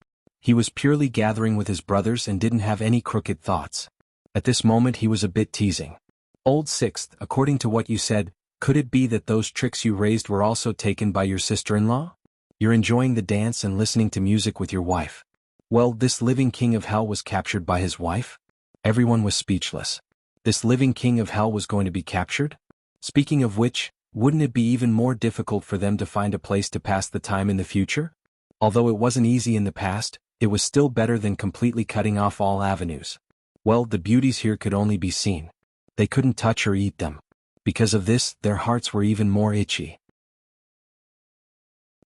He was purely gathering with his brothers and didn't have any crooked thoughts. At this moment he was a bit teasing. Old Sixth, according to what you said, could it be that those tricks you raised were also taken by your sister-in-law? You're enjoying the dance and listening to music with your wife. Well, this living king of hell was captured by his wife? Everyone was speechless. This living king of hell was going to be captured? Speaking of which, wouldn't it be even more difficult for them to find a place to pass the time in the future? Although it wasn't easy in the past, it was still better than completely cutting off all avenues. Well, the beauties here could only be seen. They couldn't touch or eat them. Because of this, their hearts were even more itchy.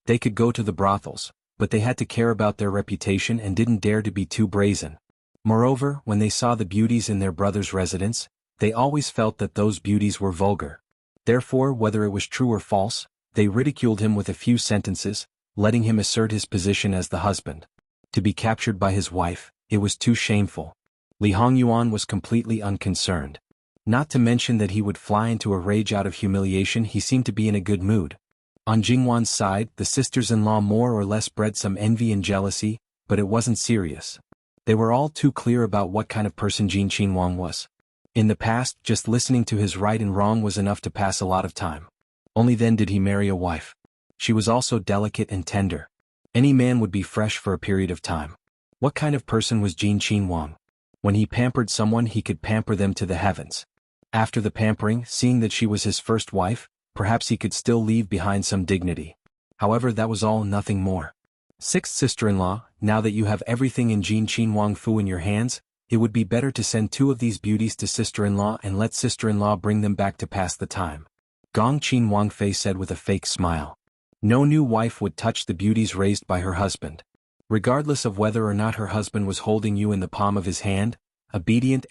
They could go to the brothels, but they had to care about their reputation and didn't dare to be too brazen. Moreover, when they saw the beauties in their brother's residence, they always felt that those beauties were vulgar. Therefore, whether it was true or false, they ridiculed him with a few sentences, letting him assert his position as the husband. To be captured by his wife, it was too shameful. Li Hongyuan was completely unconcerned. Not to mention that he would fly into a rage out of humiliation. He seemed to be in a good mood. On Jingwan's side, the sisters-in-law more or less bred some envy and jealousy, but it wasn't serious. They were all too clear about what kind of person Jin Qinhuang was. In the past, just listening to his right and wrong was enough to pass a lot of time. Only then did he marry a wife. She was also delicate and tender. Any man would be fresh for a period of time. What kind of person was Jin Qinhuang? When he pampered someone, he could pamper them to the heavens. After the pampering, seeing that she was his first wife, perhaps he could still leave behind some dignity. However, that was all, nothing more. Sixth sister-in-law, now that you have everything in Jin Qinhuang Fu in your hands, it would be better to send 2 of these beauties to sister-in-law and let sister-in-law bring them back to pass the time. Gong Qinhuang Fei said with a fake smile. No new wife would touch the beauties raised by her husband. Regardless of whether or not her husband was holding you in the palm of his hand, obedient,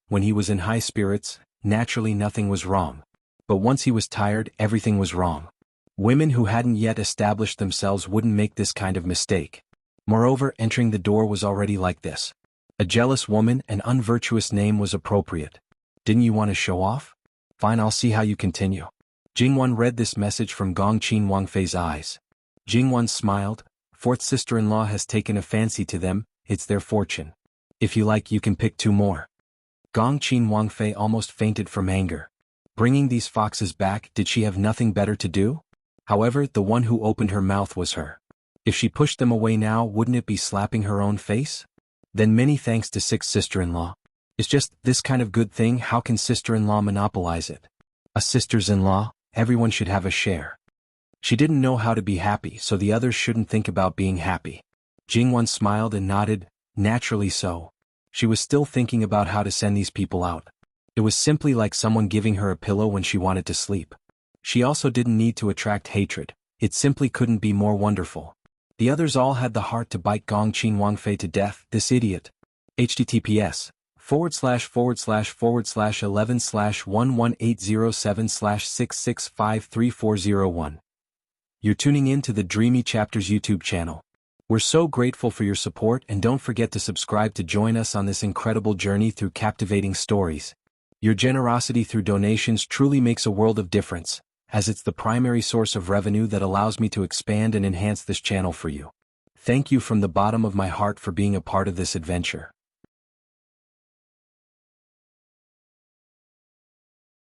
when he was in high spirits, naturally nothing was wrong. But once he was tired, everything was wrong. Women who hadn't yet established themselves wouldn't make this kind of mistake. Moreover, entering the door was already like this. A jealous woman, an unvirtuous name was appropriate. Didn't you want to show off? Fine, I'll see how you continue. Jingwan read this message from Gong Qinhuang Fei's eyes. Jingwan smiled. Fourth sister-in-law has taken a fancy to them, it's their fortune. If you like, you can pick 2 more. Gong Qinhuang Fei almost fainted from anger. Bringing these foxes back, did she have nothing better to do? However, the one who opened her mouth was her. If she pushed them away now, wouldn't it be slapping her own face? Then many thanks to sixth sister-in-law. It's just this kind of good thing, how can sister-in-law monopolize it? A sisters-in-law, everyone should have a share. She didn't know how to be happy, so the others shouldn't think about being happy. Jingwan smiled and nodded, naturally so. She was still thinking about how to send these people out. It was simply like someone giving her a pillow when she wanted to sleep. She also didn't need to attract hatred, it simply couldn't be more wonderful. The others all had the heart to bite Gong Qinhuang Fei to death, this idiot. https://11/11807/6653401. You're tuning in to the Dreamy Chapters YouTube channel. We're so grateful for your support, and don't forget to subscribe to join us on this incredible journey through captivating stories. Your generosity through donations truly makes a world of difference, as it's the primary source of revenue that allows me to expand and enhance this channel for you. Thank you from the bottom of my heart for being a part of this adventure.